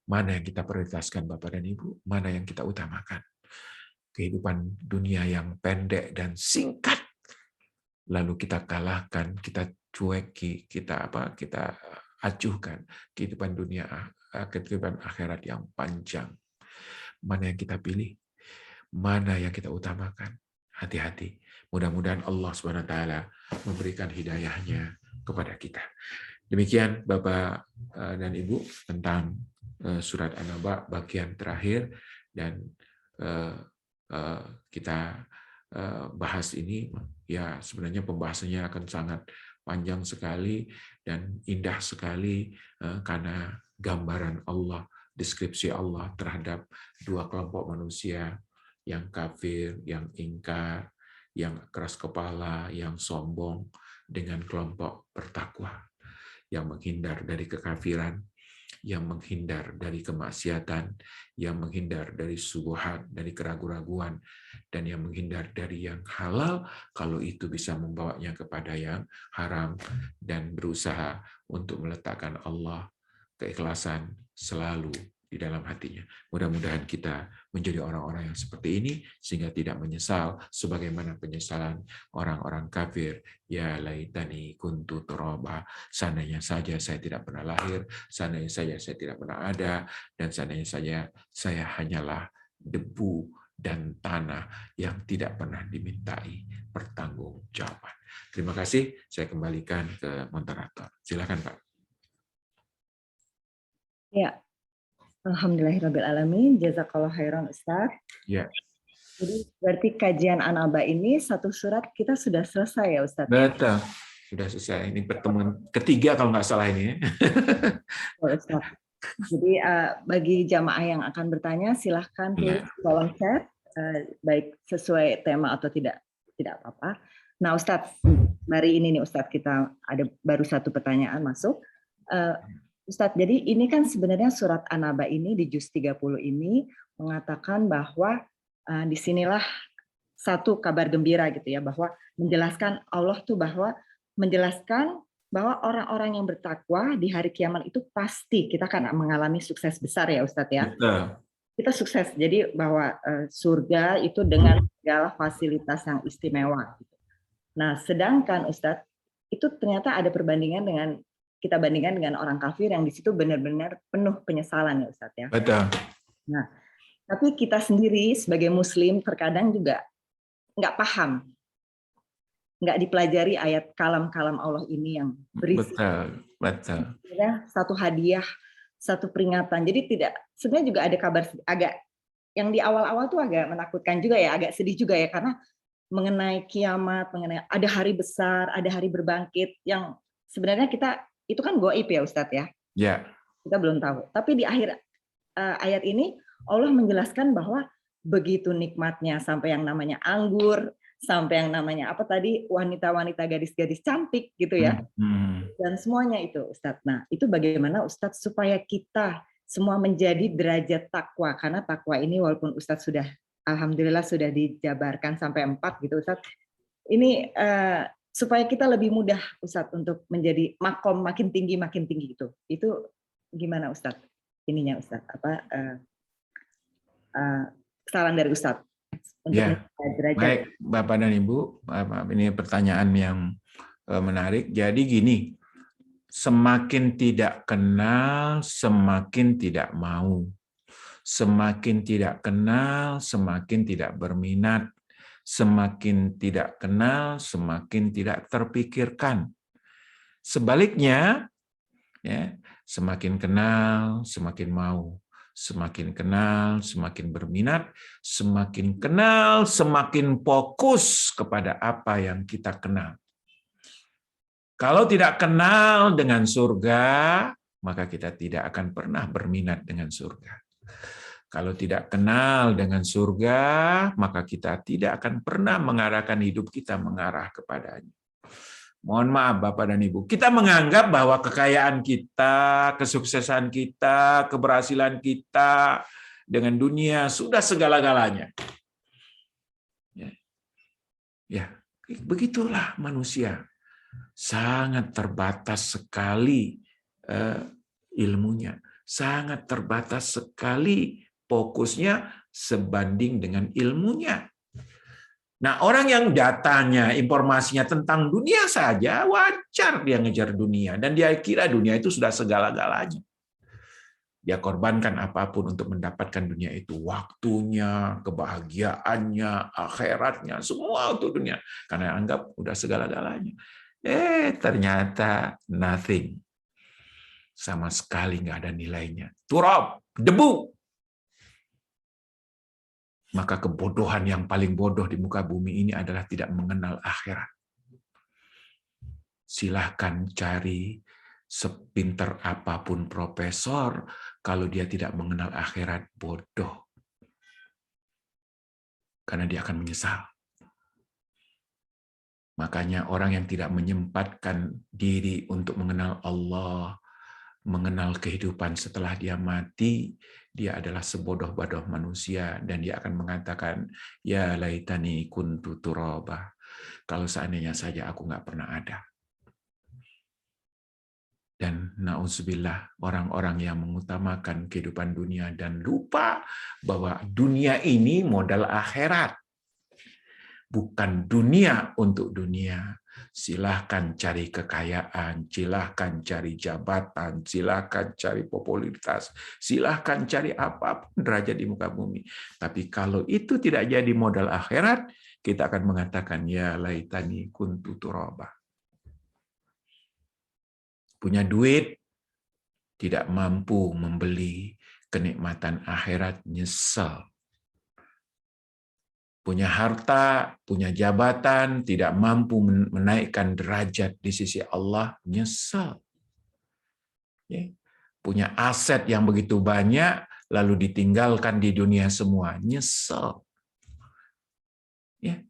Mana yang kita prioritaskan, Bapak dan Ibu? Mana yang kita utamakan? Kehidupan dunia yang pendek dan singkat. Lalu kita kalahkan, kita cueki, kita acuhkan kehidupan dunia, kehidupan akhirat yang panjang. Mana yang kita pilih? Mana yang kita utamakan? Hati-hati. Mudah-mudahan Allah SWT memberikan hidayahnya kepada kita. Demikian Bapak dan Ibu tentang surat An-Naba bagian terakhir, dan kita bahas ini. Ya sebenarnya pembahasannya akan sangat panjang sekali dan indah sekali karena gambaran Allah, deskripsi Allah terhadap dua kelompok manusia, yang kafir, yang ingkar, yang keras kepala, yang sombong, dengan kelompok bertakwa, yang menghindar dari kekafiran, yang menghindar dari kemaksiatan, yang menghindar dari subuhat, dari keraguan-raguan, dan yang menghindar dari yang halal, kalau itu bisa membawanya kepada yang haram, dan berusaha untuk meletakkan Allah, keikhlasan selalu di dalam hatinya. Mudah-mudahan kita menjadi orang-orang yang seperti ini sehingga tidak menyesal sebagaimana penyesalan orang-orang kafir. Ya laitani kuntu turaba, seandainya saja saya tidak pernah lahir, seandainya saja saya tidak pernah ada, dan seandainya saja saya hanyalah debu dan tanah yang tidak pernah dimintai pertanggungjawaban. Terima kasih, saya kembalikan ke moderator. Silakan Pak. Ya, alhamdulillahirrabbilalamin, jazakallah khairan Ustaz. Ya. Jadi berarti kajian An-Naba ini satu surat kita sudah selesai ya Ustaz? Betul, sudah selesai. Ini pertemuan ketiga kalau nggak salah ini. Oh, Ustaz. Jadi bagi jamaah yang akan bertanya silahkan tulis di kolom chat, baik sesuai tema atau tidak apa-apa. Nah Ustadz, hari ini nih Ustadz kita ada baru satu pertanyaan masuk. Ustadz, jadi ini kan sebenarnya surat An-Naba ini di juz 30 ini mengatakan bahwa disinilah satu kabar gembira gitu ya, bahwa menjelaskan Allah tuh bahwa menjelaskan bahwa orang-orang yang bertakwa di hari kiamat itu pasti kita akan mengalami sukses besar ya Ustadz ya. Betul. Kita sukses, jadi bahwa surga itu dengan segala fasilitas yang istimewa. Nah, sedangkan Ustadz, itu ternyata ada perbandingan dengan, kita bandingkan dengan orang kafir yang di situ benar-benar penuh penyesalan ya Ustadz ya. Betul. Nah, tapi kita sendiri sebagai Muslim terkadang juga nggak paham, nggak dipelajari ayat kalam-kalam Allah ini yang berisi. Betul. Satu hadiah, satu peringatan. Jadi tidak, sebenarnya juga ada kabar agak yang di awal-awal tuh agak menakutkan juga ya, agak sedih juga ya, karena mengenai kiamat, mengenai ada hari besar, ada hari berbangkit yang sebenarnya kita itu kan gaib ya Ustadz ya. Ya. Kita belum tahu. Tapi di akhir ayat ini Allah menjelaskan bahwa begitu nikmatnya sampai yang namanya anggur, sampai yang namanya apa tadi, wanita-wanita gadis-gadis cantik gitu ya. Dan semuanya itu Ustadz. Nah, itu bagaimana Ustadz supaya kita semua menjadi derajat takwa, karena takwa ini walaupun Ustadz sudah alhamdulillah sudah dijabarkan sampai 4 gitu Ustadz. Ini supaya kita lebih mudah Ustadz untuk menjadi makom makin tinggi gitu. Itu gimana Ustadz? Ininya Ustadz apa saran dari Ustadz untuk ya. derajat. Baik, Bapak dan Ibu, ini pertanyaan yang menarik. Jadi gini, semakin tidak kenal, semakin tidak mau. Semakin tidak kenal, semakin tidak berminat. Semakin tidak kenal, semakin tidak terpikirkan. Sebaliknya, ya, semakin kenal, semakin mau. Semakin kenal, semakin berminat. Semakin kenal, semakin fokus kepada apa yang kita kenal. Kalau tidak kenal dengan surga, maka kita tidak akan pernah berminat dengan surga. Kalau tidak kenal dengan surga, maka kita tidak akan pernah mengarahkan hidup kita mengarah kepadanya. Mohon maaf Bapak dan Ibu, kita menganggap bahwa kekayaan kita, kesuksesan kita, keberhasilan kita dengan dunia sudah segala-galanya. Ya, begitulah manusia. Sangat terbatas sekali ilmunya, sangat terbatas sekali fokusnya sebanding dengan ilmunya. Nah, orang yang datanya, informasinya tentang dunia saja, wajar dia ngejar dunia. Dan dia kira dunia itu sudah segala-galanya. Dia korbankan apapun untuk mendapatkan dunia itu. Waktunya, kebahagiaannya, akhiratnya, semua untuk dunia. Karena anggap udah segala-galanya. Ternyata nothing. Sama sekali nggak ada nilainya. Turab, debu. Maka kebodohan yang paling bodoh di muka bumi ini adalah tidak mengenal akhirat. Silahkan cari sepinter apapun profesor, kalau dia tidak mengenal akhirat, bodoh. Karena dia akan menyesal. Makanya orang yang tidak menyempatkan diri untuk mengenal Allah, mengenal kehidupan setelah dia mati, dia adalah sebodoh-bodoh manusia, dan dia akan mengatakan, ya laitani kuntu turaba, kalau seandainya saja aku nggak pernah ada. Dan na'udzubillah, orang-orang yang mengutamakan kehidupan dunia dan lupa bahwa dunia ini modal akhirat. Bukan dunia untuk dunia. Silahkan cari kekayaan, silahkan cari jabatan, silahkan cari popularitas, silahkan cari apapun derajat di muka bumi. Tapi kalau itu tidak jadi modal akhirat, kita akan mengatakan, ya laitani kuntu turaba. Punya duit, tidak mampu membeli kenikmatan akhirat, nyesel. Punya harta, punya jabatan, tidak mampu menaikkan derajat di sisi Allah, nyesel. Ya. Punya aset yang begitu banyak, lalu ditinggalkan di dunia semua, nyesel. Ya.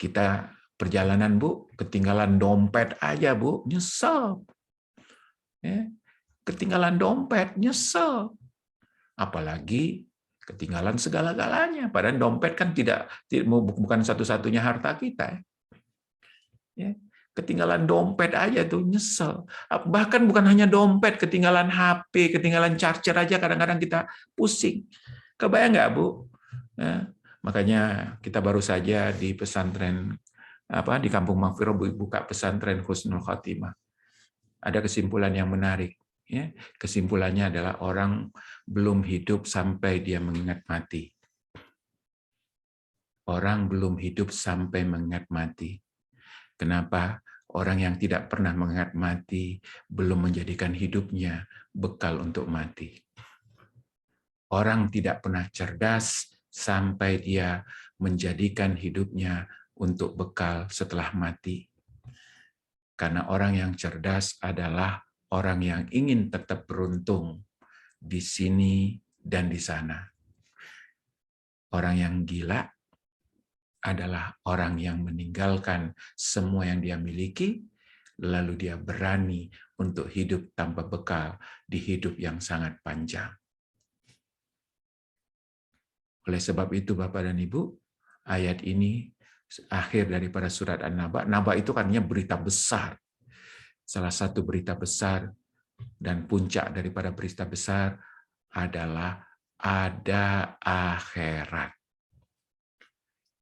Kita perjalanan, Bu, ketinggalan dompet aja, Bu, nyesel. Ya. Ketinggalan dompet, nyesel. Apalagi ketinggalan segala-galanya. Padahal dompet kan bukan satu-satunya harta kita. Ya. Ketinggalan dompet aja tuh nyesel. Bahkan bukan hanya dompet, ketinggalan HP, ketinggalan charger aja kadang-kadang kita pusing. Kebayang nggak, Bu? Ya. Makanya kita baru saja di pesantren di Kampung Maghfirah buka pesantren Husnul Khotimah. Ada kesimpulan yang menarik. Ya, kesimpulannya adalah orang belum hidup sampai dia mengingat mati. Orang belum hidup sampai mengingat mati. Kenapa? Orang yang tidak pernah mengingat mati belum menjadikan hidupnya bekal untuk mati. Orang tidak pernah cerdas sampai dia menjadikan hidupnya untuk bekal setelah mati. Karena orang yang cerdas adalah orang yang ingin tetap beruntung di sini dan di sana. Orang yang gila adalah orang yang meninggalkan semua yang dia miliki, lalu dia berani untuk hidup tanpa bekal di hidup yang sangat panjang. Oleh sebab itu, Bapak dan Ibu, ayat ini akhir daripada surat An-Naba. Naba itu artinya berita besar. Salah satu berita besar dan puncak daripada berita besar adalah ada akhirat.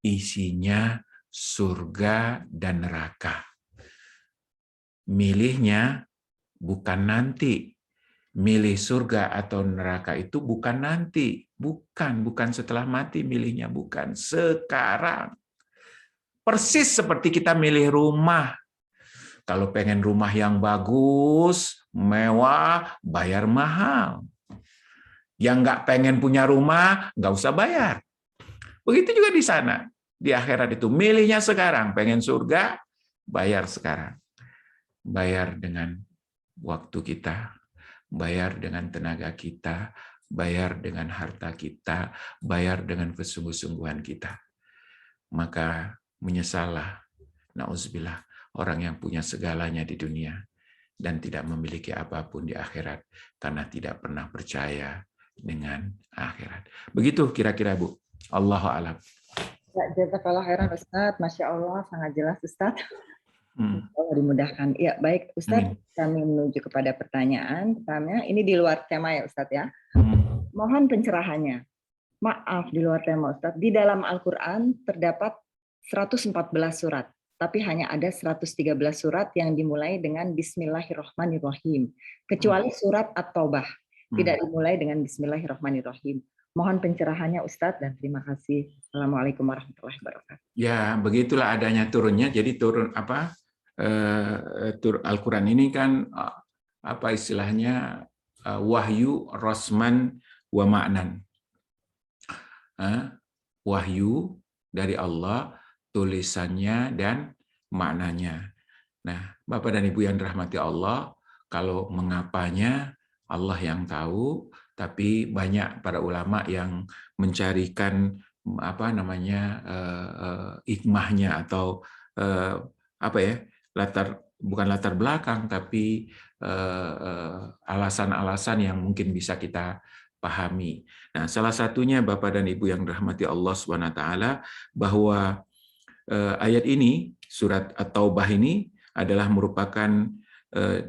Isinya surga dan neraka. Milihnya bukan nanti. Milih surga atau neraka itu bukan nanti. Bukan setelah mati milihnya. Bukan. Sekarang. Persis seperti kita milih rumah. Kalau pengen rumah yang bagus, mewah, bayar mahal. Yang nggak pengen punya rumah, nggak usah bayar. Begitu juga di sana. Di akhirat itu, milihnya sekarang. Pengen surga, bayar sekarang. Bayar dengan waktu kita, bayar dengan tenaga kita, bayar dengan harta kita, bayar dengan kesungguh-sungguhan kita. Maka menyesallah, na'udzubillah, orang yang punya segalanya di dunia dan tidak memiliki apapun di akhirat karena tidak pernah percaya dengan akhirat. Begitu kira-kira, Bu. Allahu a'lam. Ya, jazakallah khairan Ustaz. Masya Allah, sangat jelas Ustaz. Allah dimudahkan. Ya, baik Ustaz, kami menuju kepada pertanyaan. Pertama, ini di luar tema ya Ustaz ya. Mohon pencerahannya. Maaf, di luar tema Ustaz. Di dalam Al-Quran terdapat 114 surat. Tapi hanya ada 113 surat yang dimulai dengan Bismillahirrahmanirrahim. Kecuali surat At-Taubah. Tidak dimulai dengan Bismillahirrahmanirrahim. Mohon pencerahannya Ustadz dan terima kasih. Assalamualaikum warahmatullahi wabarakatuh. Ya, begitulah adanya turunnya. Jadi turun Al-Quran ini kan apa istilahnya wahyu, rosman, wa ma'nan. Wahyu dari Allah, tulisannya dan maknanya. Nah, Bapak dan Ibu yang dirahmati Allah, kalau mengapanya Allah yang tahu, tapi banyak para ulama yang mencarikan hikmahnya atau bukan latar belakang, tapi alasan-alasan yang mungkin bisa kita pahami. Nah, salah satunya Bapak dan Ibu yang dirahmati Allah SWT, bahwa ayat ini, surat At-Taubah ini adalah merupakan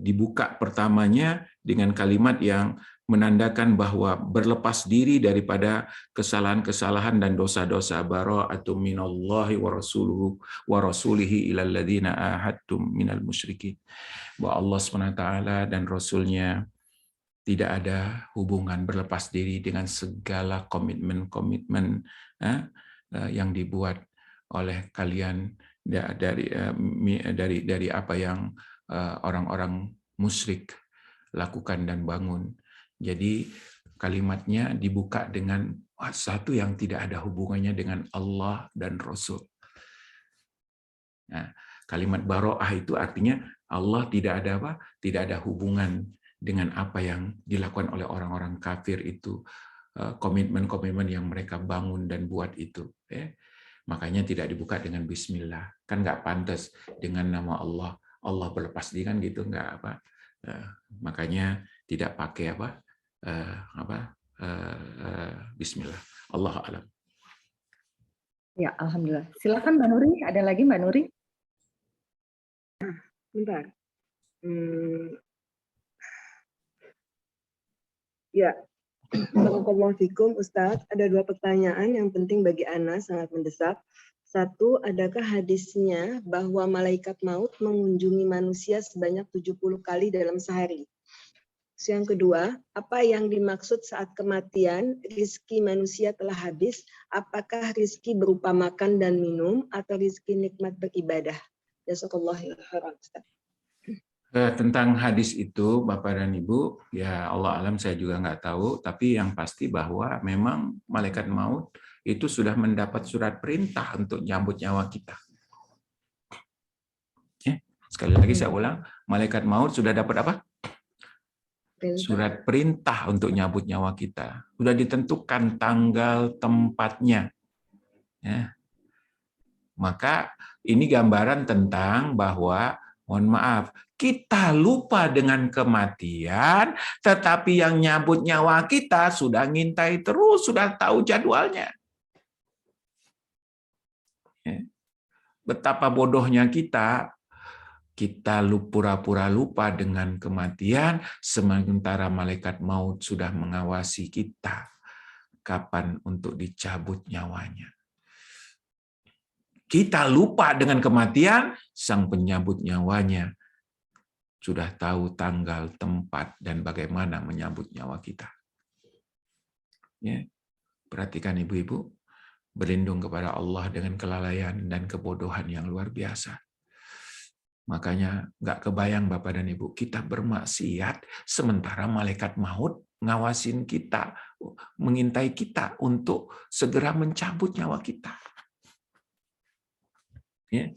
dibuka pertamanya dengan kalimat yang menandakan bahwa berlepas diri daripada kesalahan-kesalahan dan dosa-dosa, bara'atu minallahi wa rasulihi ilal ladzina ahadtum minal musyrikin. Bahwa Allah SWT dan Rasulnya tidak ada hubungan, berlepas diri dengan segala komitmen-komitmen yang dibuat oleh kalian dari apa yang orang-orang musyrik lakukan dan bangun. Jadi kalimatnya dibuka dengan satu yang tidak ada hubungannya dengan Allah dan Rasul. Nah, kalimat baro'ah itu artinya Allah tidak ada apa? Tidak ada hubungan dengan apa yang dilakukan oleh orang-orang kafir itu, komitmen-komitmen yang mereka bangun dan buat itu. Makanya tidak dibuka dengan Bismillah. Kan nggak pantas dengan nama Allah. Allah berlepas diri kan gitu, nggak apa. Makanya tidak pakai Bismillah. Allahu a'lam. Ya, alhamdulillah. Silakan Mbak Nuri. Ada lagi Mbak Nuri? Bentar. Ya, Barakallahu fikum Ustadz. Ada 2 pertanyaan yang penting bagi Ana, sangat mendesak. 1, adakah hadisnya bahwa malaikat maut mengunjungi manusia sebanyak 70 kali dalam sehari? Yang kedua, apa yang dimaksud saat kematian rizki manusia telah habis? Apakah rizki berupa makan dan minum atau rizki nikmat beribadah? Jazakallahu khairan, Ustaz. Tentang hadis itu, Bapak dan Ibu, ya Allah alam saya juga nggak tahu, tapi yang pasti bahwa memang malaikat maut itu sudah mendapat surat perintah untuk nyambut nyawa kita. Sekali lagi saya ulang, malaikat maut sudah dapat apa? Surat perintah untuk nyambut nyawa kita. Sudah ditentukan tanggal, tempatnya. Ya. Maka ini gambaran tentang bahwa, mohon maaf, kita lupa dengan kematian, tetapi yang nyambut nyawa kita sudah ngintai terus, sudah tahu jadwalnya. Betapa bodohnya kita pura-pura lupa dengan kematian, sementara malaikat maut sudah mengawasi kita kapan untuk dicabut nyawanya. Kita lupa dengan kematian, sang penyambut nyawanya sudah tahu tanggal, tempat, dan bagaimana menyambut nyawa kita. Ya. Perhatikan ibu-ibu, berlindung kepada Allah dengan kelalaian dan kebodohan yang luar biasa. Makanya nggak kebayang Bapak dan Ibu, kita bermaksiat sementara malaikat maut ngawasin kita, mengintai kita untuk segera mencabut nyawa kita. Ya.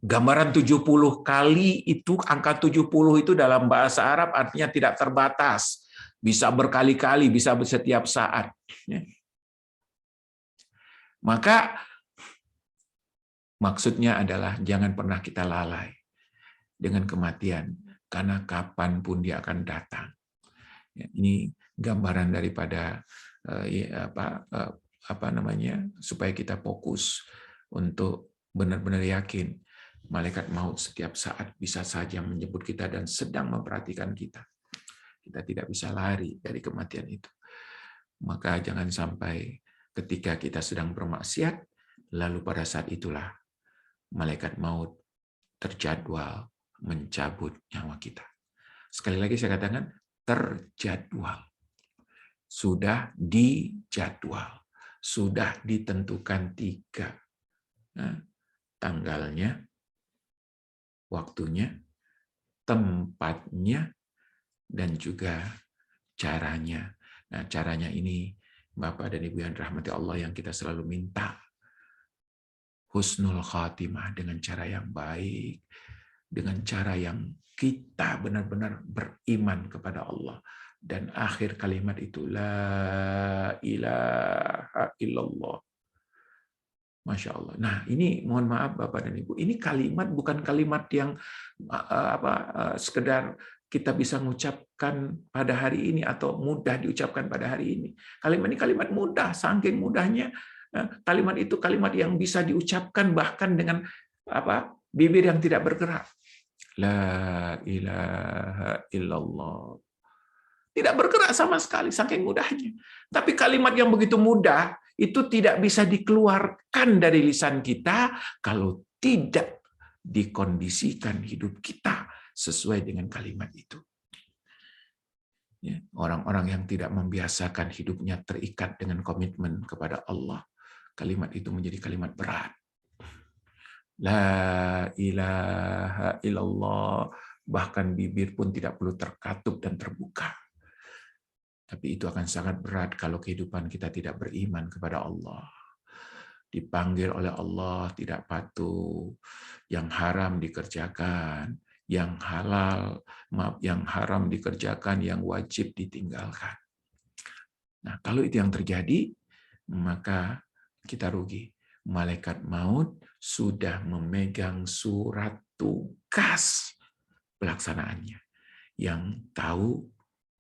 Gambaran 70 kali itu, angka 70 itu dalam bahasa Arab artinya tidak terbatas. Bisa berkali-kali, bisa setiap saat. Ya. Maka maksudnya adalah jangan pernah kita lalai dengan kematian, karena kapanpun dia akan datang. Ya, ini gambaran daripada supaya kita fokus untuk benar-benar yakin malaikat maut setiap saat bisa saja menjemput kita dan sedang memperhatikan kita. Kita tidak bisa lari dari kematian itu. Maka jangan sampai ketika kita sedang bermaksiat, lalu pada saat itulah malaikat maut terjadwal mencabut nyawa kita. Sekali lagi saya katakan, terjadwal. Sudah dijadwal. Sudah ditentukan 3. Tanggalnya, waktunya, tempatnya, dan juga caranya. Nah, caranya ini, Bapak dan Ibu yang dirahmati Allah, yang kita selalu minta. Husnul khatimah, dengan cara yang baik, dengan cara yang kita benar-benar beriman kepada Allah. Dan akhir kalimat itu, la ilaha illallah. Masya Allah. Nah, ini mohon maaf Bapak dan Ibu, ini kalimat bukan kalimat yang sekedar kita bisa mengucapkan pada hari ini atau mudah diucapkan pada hari ini. Kalimat ini kalimat mudah, saking mudahnya kalimat itu kalimat yang bisa diucapkan bahkan dengan bibir yang tidak bergerak. La ilaha illallah. Tidak bergerak sama sekali, saking mudahnya. Tapi kalimat yang begitu mudah, itu tidak bisa dikeluarkan dari lisan kita kalau tidak dikondisikan hidup kita sesuai dengan kalimat itu. Orang-orang yang tidak membiasakan hidupnya terikat dengan komitmen kepada Allah, kalimat itu menjadi kalimat berat. La ilaha illallah, bahkan bibir pun tidak perlu terkatup dan terbuka. Tapi itu akan sangat berat kalau kehidupan kita tidak beriman kepada Allah. Dipanggil oleh Allah tidak patuh, yang haram dikerjakan, yang halal, yang haram dikerjakan, yang wajib ditinggalkan. Nah, kalau itu yang terjadi, maka kita rugi. Malaikat maut sudah memegang surat tugas pelaksanaannya. Yang tahu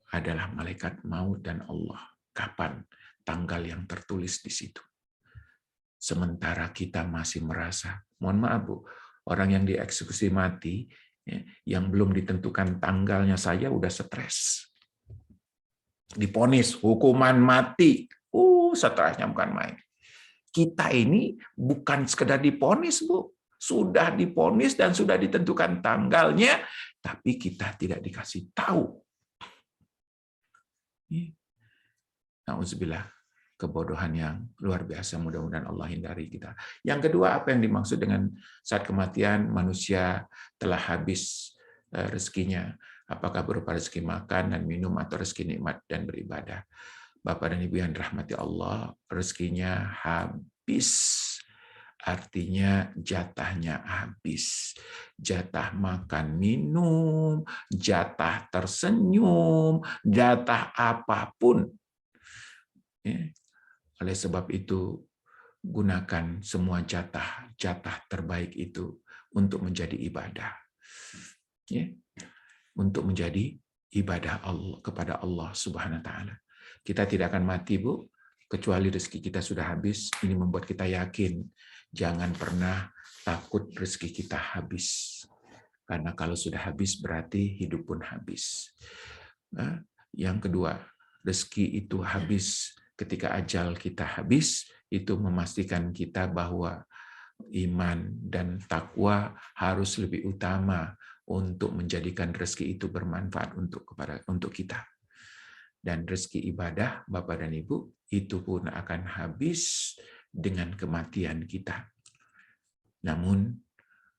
adalah malaikat maut dan Allah. Kapan tanggal yang tertulis di situ. Sementara kita masih merasa, mohon maaf Bu, orang yang dieksekusi mati, yang belum ditentukan tanggalnya saja udah stres. Divonis hukuman mati, stresnya bukan main. Kita ini bukan sekedar divonis, Bu. Sudah divonis dan sudah ditentukan tanggalnya, tapi kita tidak dikasih tahu. Nauzubillah, kebodohan yang luar biasa, mudah-mudahan Allah hindari kita. Yang kedua, apa yang dimaksud dengan saat kematian manusia telah habis rezekinya? Apakah berupa rezeki makan dan minum atau rezeki nikmat dan beribadah? Bapak dan Ibu yang dirahmati Allah, rezekinya habis. Artinya jatahnya habis. Jatah makan minum, jatah tersenyum, jatah apapun. Oleh sebab itu, gunakan semua jatah terbaik itu untuk menjadi ibadah. Untuk menjadi ibadah Allah kepada Allah Subhanahu wa taala. Kita tidak akan mati, Bu, kecuali rezeki kita sudah habis. Ini membuat kita yakin, jangan pernah takut rezeki kita habis. Karena kalau sudah habis berarti hidup pun habis. Nah, yang kedua, rezeki itu habis ketika ajal kita habis, itu memastikan kita bahwa iman dan takwa harus lebih utama untuk menjadikan rezeki itu bermanfaat untuk kita. Dan rezeki ibadah, Bapak dan Ibu, itu pun akan habis dengan kematian kita. Namun,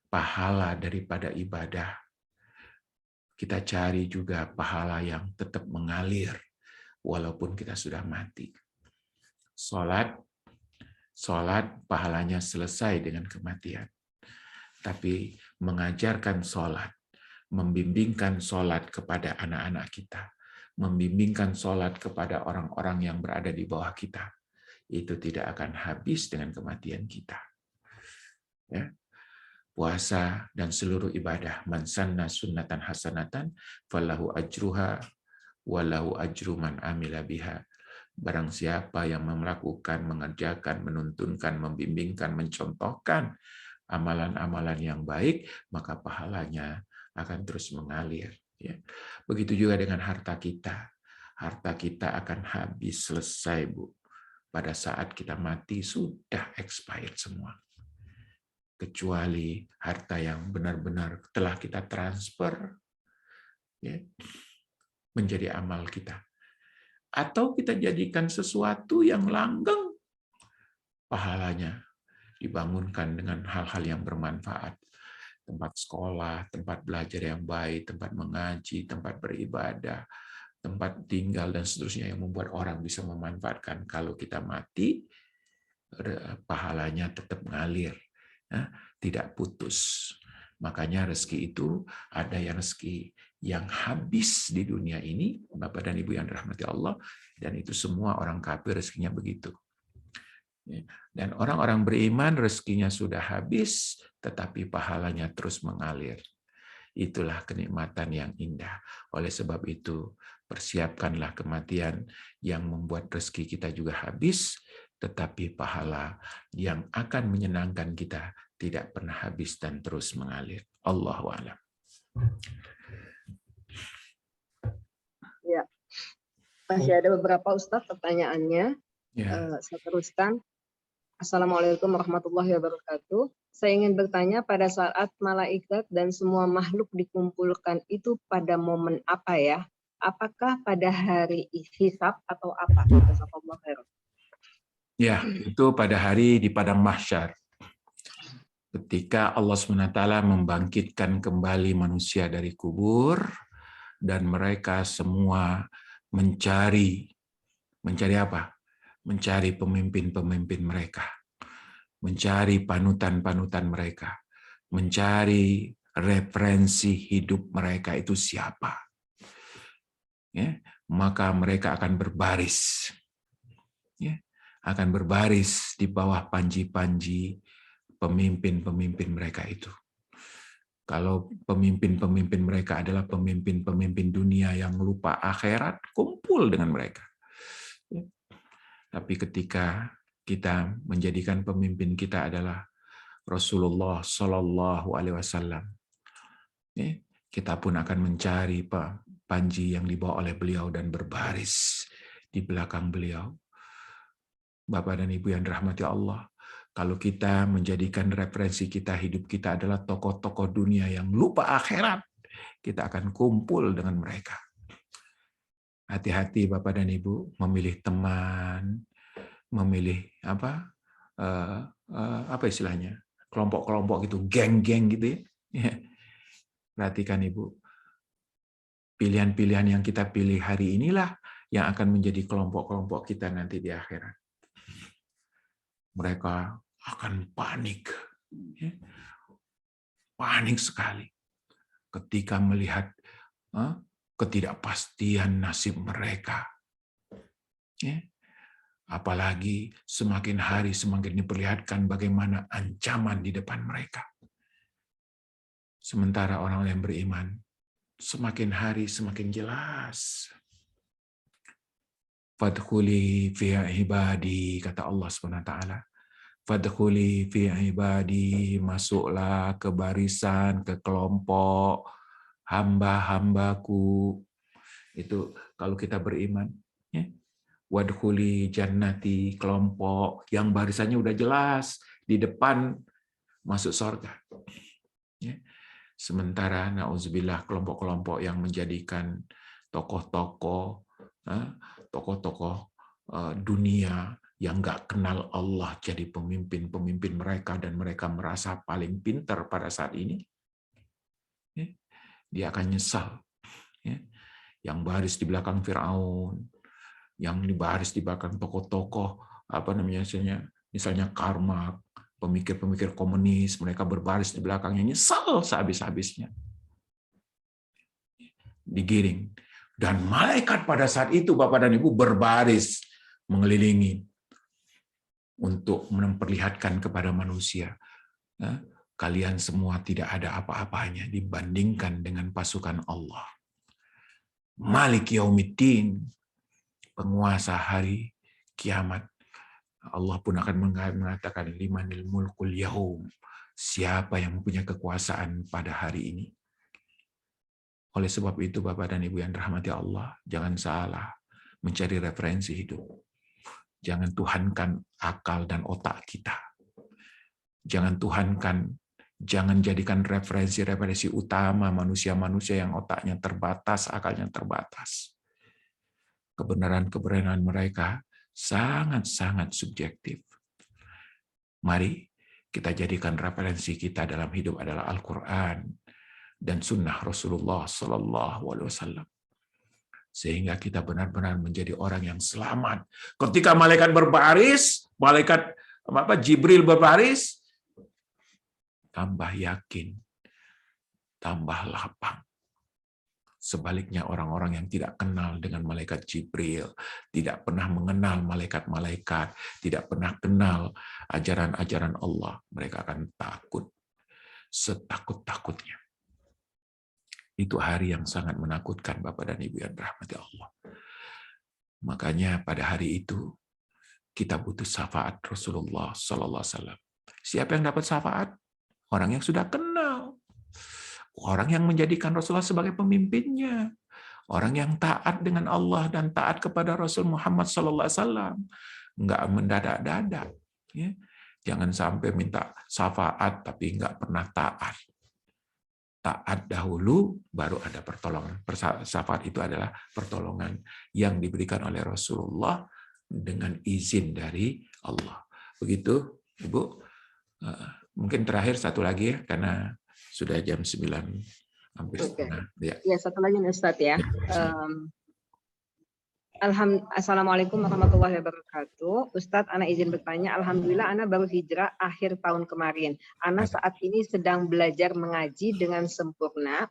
pahala daripada ibadah, kita cari juga pahala yang tetap mengalir, walaupun kita sudah mati. Salat pahalanya selesai dengan kematian. Tapi mengajarkan salat, membimbingkan salat kepada anak-anak kita, membimbingkan salat kepada orang-orang yang berada di bawah kita, itu tidak akan habis dengan kematian kita. Ya. Puasa dan seluruh ibadah, man sanna sunnatan hasanatan falahu ajruha walahu ajru man amila biha. Barang siapa yang melakukan, mengerjakan, menuntunkan, membimbingkan, mencontohkan amalan-amalan yang baik, maka pahalanya akan terus mengalir. Ya. Begitu juga dengan harta kita. Harta kita akan habis, selesai, Bu. Pada saat kita mati sudah expired semua. Kecuali harta yang benar-benar telah kita transfer, ya, menjadi amal kita. Atau kita jadikan sesuatu yang langgeng, pahalanya dibangunkan dengan hal-hal yang bermanfaat. Tempat sekolah, tempat belajar yang baik, tempat mengaji, tempat beribadah, tempat tinggal, dan seterusnya yang membuat orang bisa memanfaatkan. Kalau kita mati, pahalanya tetap mengalir, tidak putus. Makanya rezeki itu ada yang rezeki yang habis di dunia ini, Bapak dan Ibu yang dirahmati Allah, dan itu semua orang kafir rezekinya begitu. Dan orang-orang beriman rezekinya sudah habis, tetapi pahalanya terus mengalir. Itulah kenikmatan yang indah. Oleh sebab itu, persiapkanlah kematian yang membuat rezeki kita juga habis, tetapi pahala yang akan menyenangkan kita tidak pernah habis dan terus mengalir. Allahu a'lam. Ya, Masih ada beberapa Ustadz pertanyaannya. Ya. Saya teruskan. Assalamualaikum warahmatullahi wabarakatuh. Saya ingin bertanya, pada saat malaikat dan semua makhluk dikumpulkan itu pada momen apa ya? Apakah pada hari hisab atau apa? Jazakallahu khairan. Ya, itu pada hari di padang mahsyar. Ketika Allah SWT membangkitkan kembali manusia dari kubur, dan mereka semua mencari apa? Mencari pemimpin-pemimpin mereka, mencari panutan-panutan mereka, mencari referensi hidup mereka itu siapa. Ya, maka mereka akan berbaris. Ya, akan berbaris di bawah panji-panji pemimpin-pemimpin mereka itu. Kalau pemimpin-pemimpin mereka adalah pemimpin-pemimpin dunia yang lupa akhirat, kumpul dengan mereka. Tapi ketika kita menjadikan pemimpin kita adalah Rasulullah Shallallahu Alaihi Wasallam, kita pun akan mencari panji yang dibawa oleh beliau dan berbaris di belakang beliau. Bapak dan Ibu yang dirahmati Allah, kalau kita menjadikan referensi kita, hidup kita adalah tokoh-tokoh dunia yang lupa akhirat, kita akan kumpul dengan mereka. Hati-hati Bapak dan Ibu memilih teman, memilih apa istilahnya, kelompok-kelompok gitu, geng-geng gitu ya. Perhatikan Ibu, pilihan-pilihan yang kita pilih hari inilah yang akan menjadi kelompok-kelompok kita nanti di akhirat. Mereka akan panik, panik sekali ketika melihat ketidakpastian nasib mereka. Apalagi semakin hari semakin diperlihatkan bagaimana ancaman di depan mereka. Sementara orang yang beriman, semakin hari semakin jelas. Fadkhuli fi ibadi, kata Allah SWT. Fadkhuli fi ibadi, masuklah ke barisan, ke kelompok hamba-hambaku. Itu kalau kita beriman. Ya. Wadkhuli jannati, kelompok yang barisannya udah jelas di depan masuk surga. Ya. Sementara na'udzubillah kelompok-kelompok yang menjadikan tokoh-tokoh dunia yang nggak kenal Allah jadi pemimpin mereka, dan mereka merasa paling pintar pada saat ini, dia akan nyesal. Yang baris di belakang Firaun, yang dibaris di belakang tokoh-tokoh misalnya Karma, pemikir-pemikir komunis, mereka berbaris di belakangnya, nyesal sehabis-habisnya, digiring. Dan malaikat pada saat itu, Bapak dan Ibu, berbaris mengelilingi untuk memperlihatkan kepada manusia, kalian semua tidak ada apa-apanya dibandingkan dengan pasukan Allah. Malik Yaumiddin, penguasa hari kiamat. Allah pun akan mengatakan, limanil mulkul yaum, siapa yang mempunyai kekuasaan pada hari ini. Oleh sebab itu, Bapak dan Ibu yang dirahmati Allah, jangan salah mencari referensi hidup. Jangan tuhankan akal dan otak kita. Jangan jadikan referensi utama manusia-manusia yang otaknya terbatas, akalnya terbatas. Kebenaran-kebenaran mereka sangat-sangat subjektif. Mari kita jadikan referensi kita dalam hidup adalah Al-Quran dan sunnah Rasulullah SAW, sehingga kita benar-benar menjadi orang yang selamat. Ketika malaikat berbaris, Jibril berbaris, tambah yakin, tambah lapang. Sebaliknya orang-orang yang tidak kenal dengan malaikat Jibril, tidak pernah mengenal malaikat-malaikat, tidak pernah kenal ajaran-ajaran Allah, mereka akan takut, setakut-takutnya. Itu hari yang sangat menakutkan, Bapak dan Ibu yang dirahmati Allah. Makanya pada hari itu kita butuh syafaat Rasulullah SAW. Siapa yang dapat syafaat? Orang yang sudah kenal. Orang yang menjadikan Rasulullah sebagai pemimpinnya. Orang yang taat dengan Allah dan taat kepada Rasul Muhammad SAW, nggak mendadak-dadak. Ya. Jangan sampai minta syafaat tapi nggak pernah taat. Taat dahulu, baru ada pertolongan. Syafaat itu adalah pertolongan yang diberikan oleh Rasulullah dengan izin dari Allah. Begitu, Ibu. Mungkin terakhir satu lagi ya, karena sudah jam 9, hampir setengah. Ya, satu lagi nih Ustadz ya. Assalamualaikum warahmatullahi wabarakatuh. Ustadz, Ana izin bertanya. Alhamdulillah, Ana baru hijrah akhir tahun kemarin. Ana saat ini sedang belajar mengaji dengan sempurna,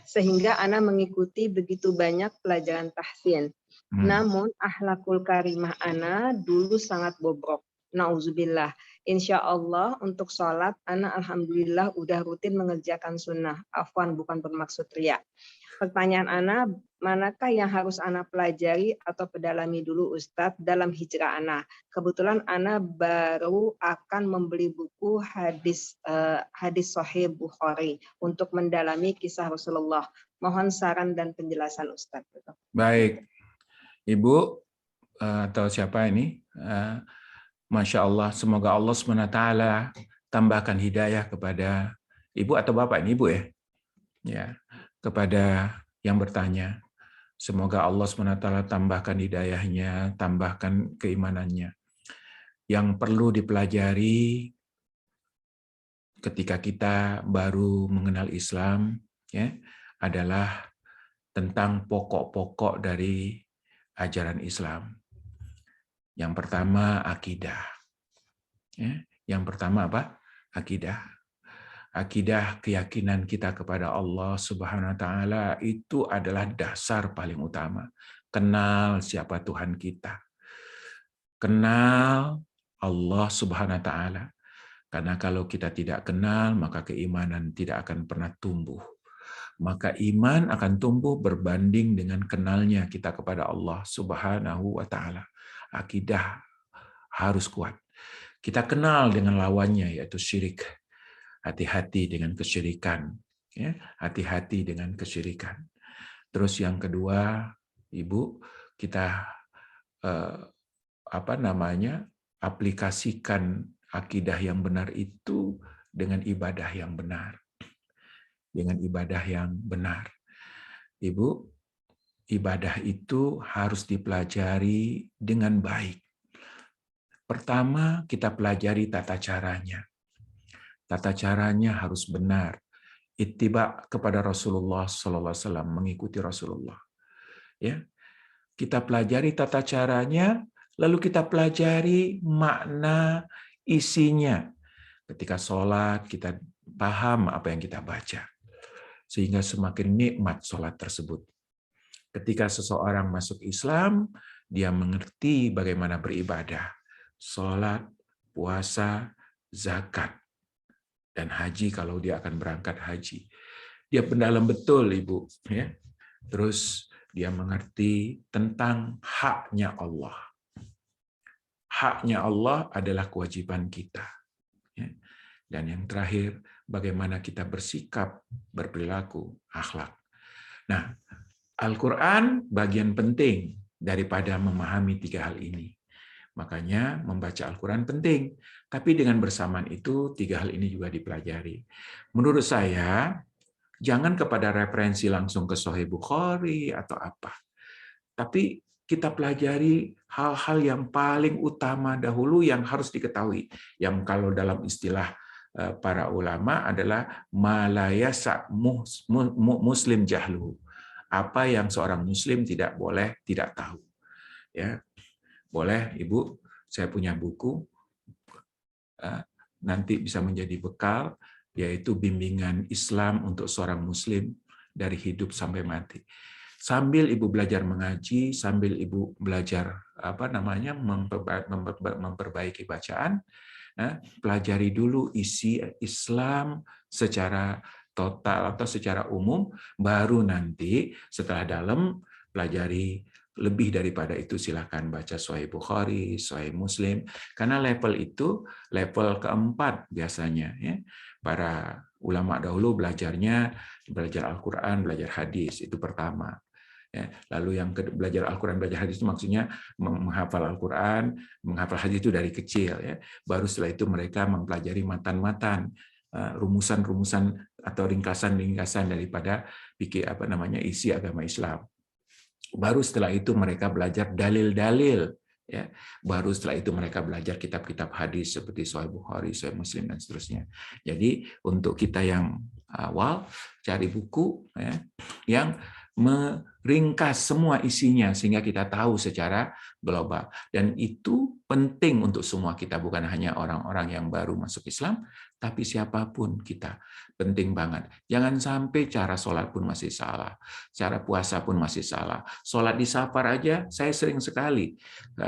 sehingga Ana mengikuti begitu banyak pelajaran tahsin. Namun, akhlakul karimah Ana dulu sangat bobrok. Nauzubillah. Insya Allah untuk sholat, Ana alhamdulillah udah rutin mengerjakan sunnah. Afwan, bukan bermaksud riya. Pertanyaan Ana, manakah yang harus Ana pelajari atau pedalami dulu Ustadz dalam hijrah Ana? Kebetulan Ana baru akan membeli buku hadis Sahih Bukhari untuk mendalami kisah Rasulullah. Mohon saran dan penjelasan Ustadz. Baik, Ibu atau siapa ini? Masya Allah, semoga Allah SWT tambahkan hidayah kepada Ibu atau Bapak ini, Ibu ya? Ya, kepada yang bertanya. Semoga Allah SWT tambahkan hidayahnya, tambahkan keimanannya. Yang perlu dipelajari ketika kita baru mengenal Islam ya, adalah tentang pokok-pokok dari ajaran Islam. Yang pertama, akidah. Ya, yang pertama apa? Akidah. Akidah keyakinan kita kepada Allah Subhanahu wa taala itu adalah dasar paling utama. Kenal siapa Tuhan kita. Kenal Allah Subhanahu wa taala. Karena kalau kita tidak kenal, maka keimanan tidak akan pernah tumbuh. Maka iman akan tumbuh berbanding dengan kenalnya kita kepada Allah Subhanahu wa taala. Akidah harus kuat. Kita kenal dengan lawannya yaitu syirik. Hati-hati dengan kesyirikan, ya, hati-hati dengan kesyirikan. Terus yang kedua, Ibu, kita aplikasikan akidah yang benar itu dengan ibadah yang benar, dengan ibadah yang benar. Ibu, ibadah itu harus dipelajari dengan baik. Pertama, kita pelajari tata caranya. Tata caranya harus benar. Ittiba kepada Rasulullah SAW, mengikuti Rasulullah. Ya, kita pelajari tata caranya, lalu kita pelajari makna isinya. Ketika sholat, kita paham apa yang kita baca, sehingga semakin nikmat sholat tersebut. Ketika seseorang masuk Islam, dia mengerti bagaimana beribadah, sholat, puasa, zakat. Dan haji kalau dia akan berangkat haji. Dia pendalam betul, Ibu. Ya. Terus dia mengerti tentang haknya Allah. Haknya Allah adalah kewajiban kita. Ya. Dan yang terakhir, bagaimana kita bersikap, berperilaku, akhlak. Nah, Al-Quran bagian penting daripada memahami 3 hal ini. Makanya membaca Al-Quran penting. Tapi dengan bersamaan itu 3 hal ini juga dipelajari. Menurut saya, jangan kepada referensi langsung ke Sahih Bukhari atau apa. Tapi kita pelajari hal-hal yang paling utama dahulu yang harus diketahui. Yang kalau dalam istilah para ulama adalah malayasa muslim jahlu. Apa yang seorang muslim tidak boleh tidak tahu. Ya. Boleh, Ibu, saya punya buku, nanti bisa menjadi bekal, yaitu bimbingan Islam untuk seorang Muslim dari hidup sampai mati. Sambil Ibu belajar mengaji, sambil Ibu belajar memperbaiki bacaan, pelajari dulu isi Islam secara total atau secara umum, baru nanti setelah dalam pelajari. Lebih daripada itu silakan baca Sahih Bukhari, Sahih Muslim, karena level itu level keempat biasanya. Ya. Para ulama dahulu belajar Al-Quran, belajar hadis, itu pertama. Ya, lalu yang belajar Al-Quran, belajar hadis itu maksudnya menghafal Al-Quran, menghafal hadis itu dari kecil. Ya. Baru setelah itu mereka mempelajari matan-matan, rumusan-rumusan atau ringkasan-ringkasan daripada isi agama Islam. Baru setelah itu mereka belajar dalil-dalil. Ya. Baru setelah itu mereka belajar kitab-kitab hadis seperti Sahih Bukhari, Sahih Muslim, dan seterusnya. Jadi untuk kita yang awal, cari buku ya, yang meringkas semua isinya sehingga kita tahu secara global. Dan itu penting untuk semua kita, bukan hanya orang-orang yang baru masuk Islam, tapi siapapun kita. Penting banget. Jangan sampai cara sholat pun masih salah, cara puasa pun masih salah. Sholat di safar aja, saya sering sekali.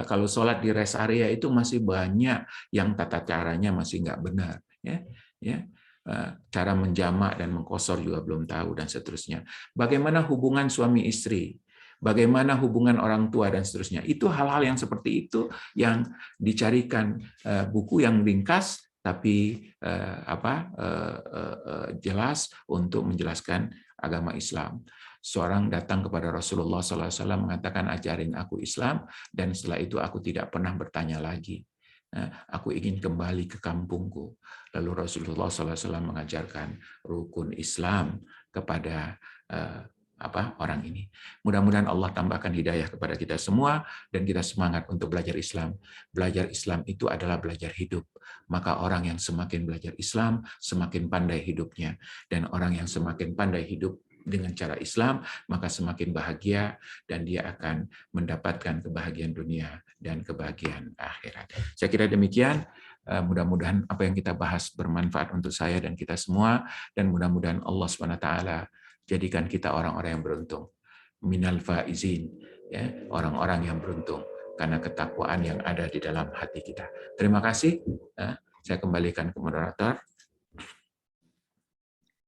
Kalau sholat di rest area itu masih banyak yang tata caranya masih nggak benar. Ya. Cara menjamak dan mengkosor juga belum tahu, dan seterusnya. Bagaimana hubungan suami istri, bagaimana hubungan orang tua, dan seterusnya. Itu hal-hal yang seperti itu yang dicarikan buku yang ringkas tapi jelas untuk menjelaskan agama Islam. Seorang datang kepada Rasulullah SAW mengatakan, ajarin aku Islam, dan setelah itu aku tidak pernah bertanya lagi. Aku ingin kembali ke kampungku. Lalu Rasulullah SAW mengajarkan rukun Islam kepada orang ini. Mudah-mudahan Allah tambahkan hidayah kepada kita semua dan kita semangat untuk belajar Islam. Belajar Islam itu adalah belajar hidup. Maka orang yang semakin belajar Islam, semakin pandai hidupnya. Dan orang yang semakin pandai hidup dengan cara Islam, maka semakin bahagia dan dia akan mendapatkan kebahagiaan dunia dan kebahagiaan akhirat. Saya kira demikian. Mudah-mudahan apa yang kita bahas bermanfaat untuk saya dan kita semua, dan mudah-mudahan Allah SWT jadikan kita orang-orang yang beruntung. Minal faizin, ya, orang-orang yang beruntung karena ketakwaan yang ada di dalam hati kita. Terima kasih. Saya kembalikan ke moderator.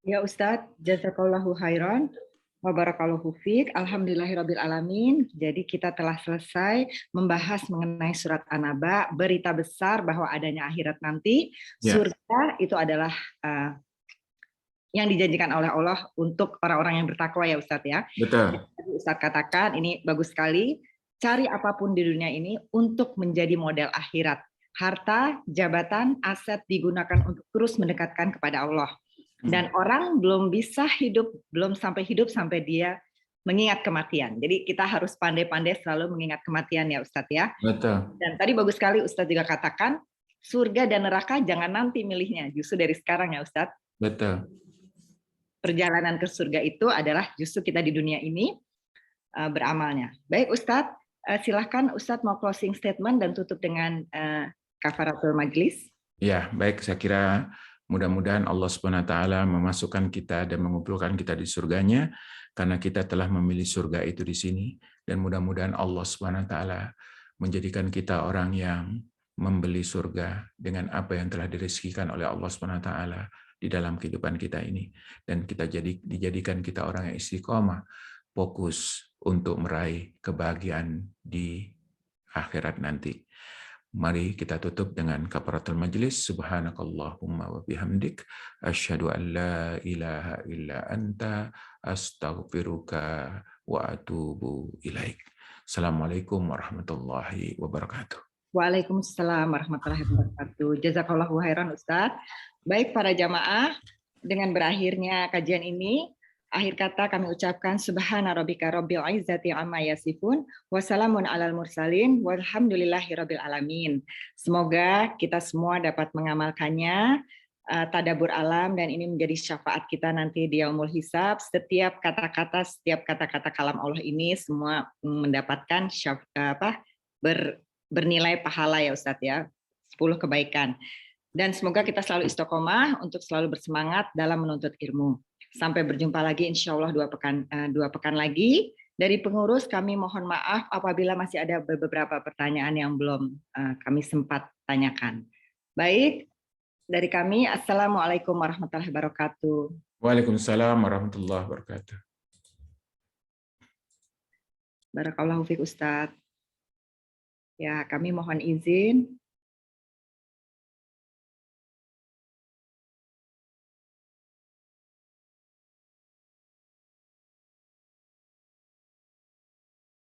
Ya Ustadz, jazakallahu khairan, wa barakallahu fiik, alhamdulillahirabbil alamin. Jadi kita telah selesai membahas mengenai surat An-Naba, berita besar bahwa adanya akhirat nanti. Surga itu adalah yang dijanjikan oleh Allah untuk orang-orang yang bertakwa ya Ustadz ya. Betul. Ustadz katakan ini bagus sekali, cari apapun di dunia ini untuk menjadi model akhirat. Harta, jabatan, aset digunakan untuk terus mendekatkan kepada Allah. Dan orang belum bisa hidup, belum sampai hidup sampai dia mengingat kematian. Jadi kita harus pandai-pandai selalu mengingat kematian ya Ustadz ya. Betul. Dan tadi bagus sekali Ustadz juga katakan, surga dan neraka jangan nanti milihnya, justru dari sekarang ya Ustadz. Betul. Perjalanan ke surga itu adalah justru kita di dunia ini beramalnya. Baik Ustadz, silahkan Ustadz mau closing statement dan tutup dengan kafaratul majlis. Ya, baik, saya kira mudah-mudahan Allah SWT memasukkan kita dan mengumpulkan kita di surganya, karena kita telah memilih surga itu di sini. Dan mudah-mudahan Allah SWT menjadikan kita orang yang membeli surga dengan apa yang telah direzekikan oleh Allah SWT di dalam kehidupan kita ini. Dan kita dijadikan kita orang yang istiqomah, fokus untuk meraih kebahagiaan di akhirat nanti. Mari kita tutup dengan kafaratul majlis. Subhanakallahumma wa bihamdik, asyhadu an la ilaha illa anta, astaghfiruka wa atubu ilaik. Assalamualaikum warahmatullahi wabarakatuh. Waalaikumsalam warahmatullahi wabarakatuh. Jazakallahu khairan Ustadz. Baik para jamaah, dengan berakhirnya kajian ini, akhir kata kami ucapkan subhana rabbika rabbil izzati amma yasifun wa salamun alal mursalin walhamdulillahirabbil alamin. Semoga kita semua dapat mengamalkannya, tadabbur alam, dan ini menjadi syafaat kita nanti di yaumul hisab. Setiap kata-kata kalam Allah ini semua mendapatkan bernilai pahala ya Ustadz ya, 10 kebaikan. Dan semoga kita selalu istiqomah untuk selalu bersemangat dalam menuntut ilmu. Sampai berjumpa lagi insya Allah 2 pekan lagi. Dari pengurus kami mohon maaf apabila masih ada beberapa pertanyaan yang belum kami sempat tanyakan. Baik, dari kami Assalamualaikum warahmatullahi wabarakatuh. Waalaikumsalam warahmatullahi wabarakatuh. Barakallahu fiik Ustadz. Ya, kami mohon izin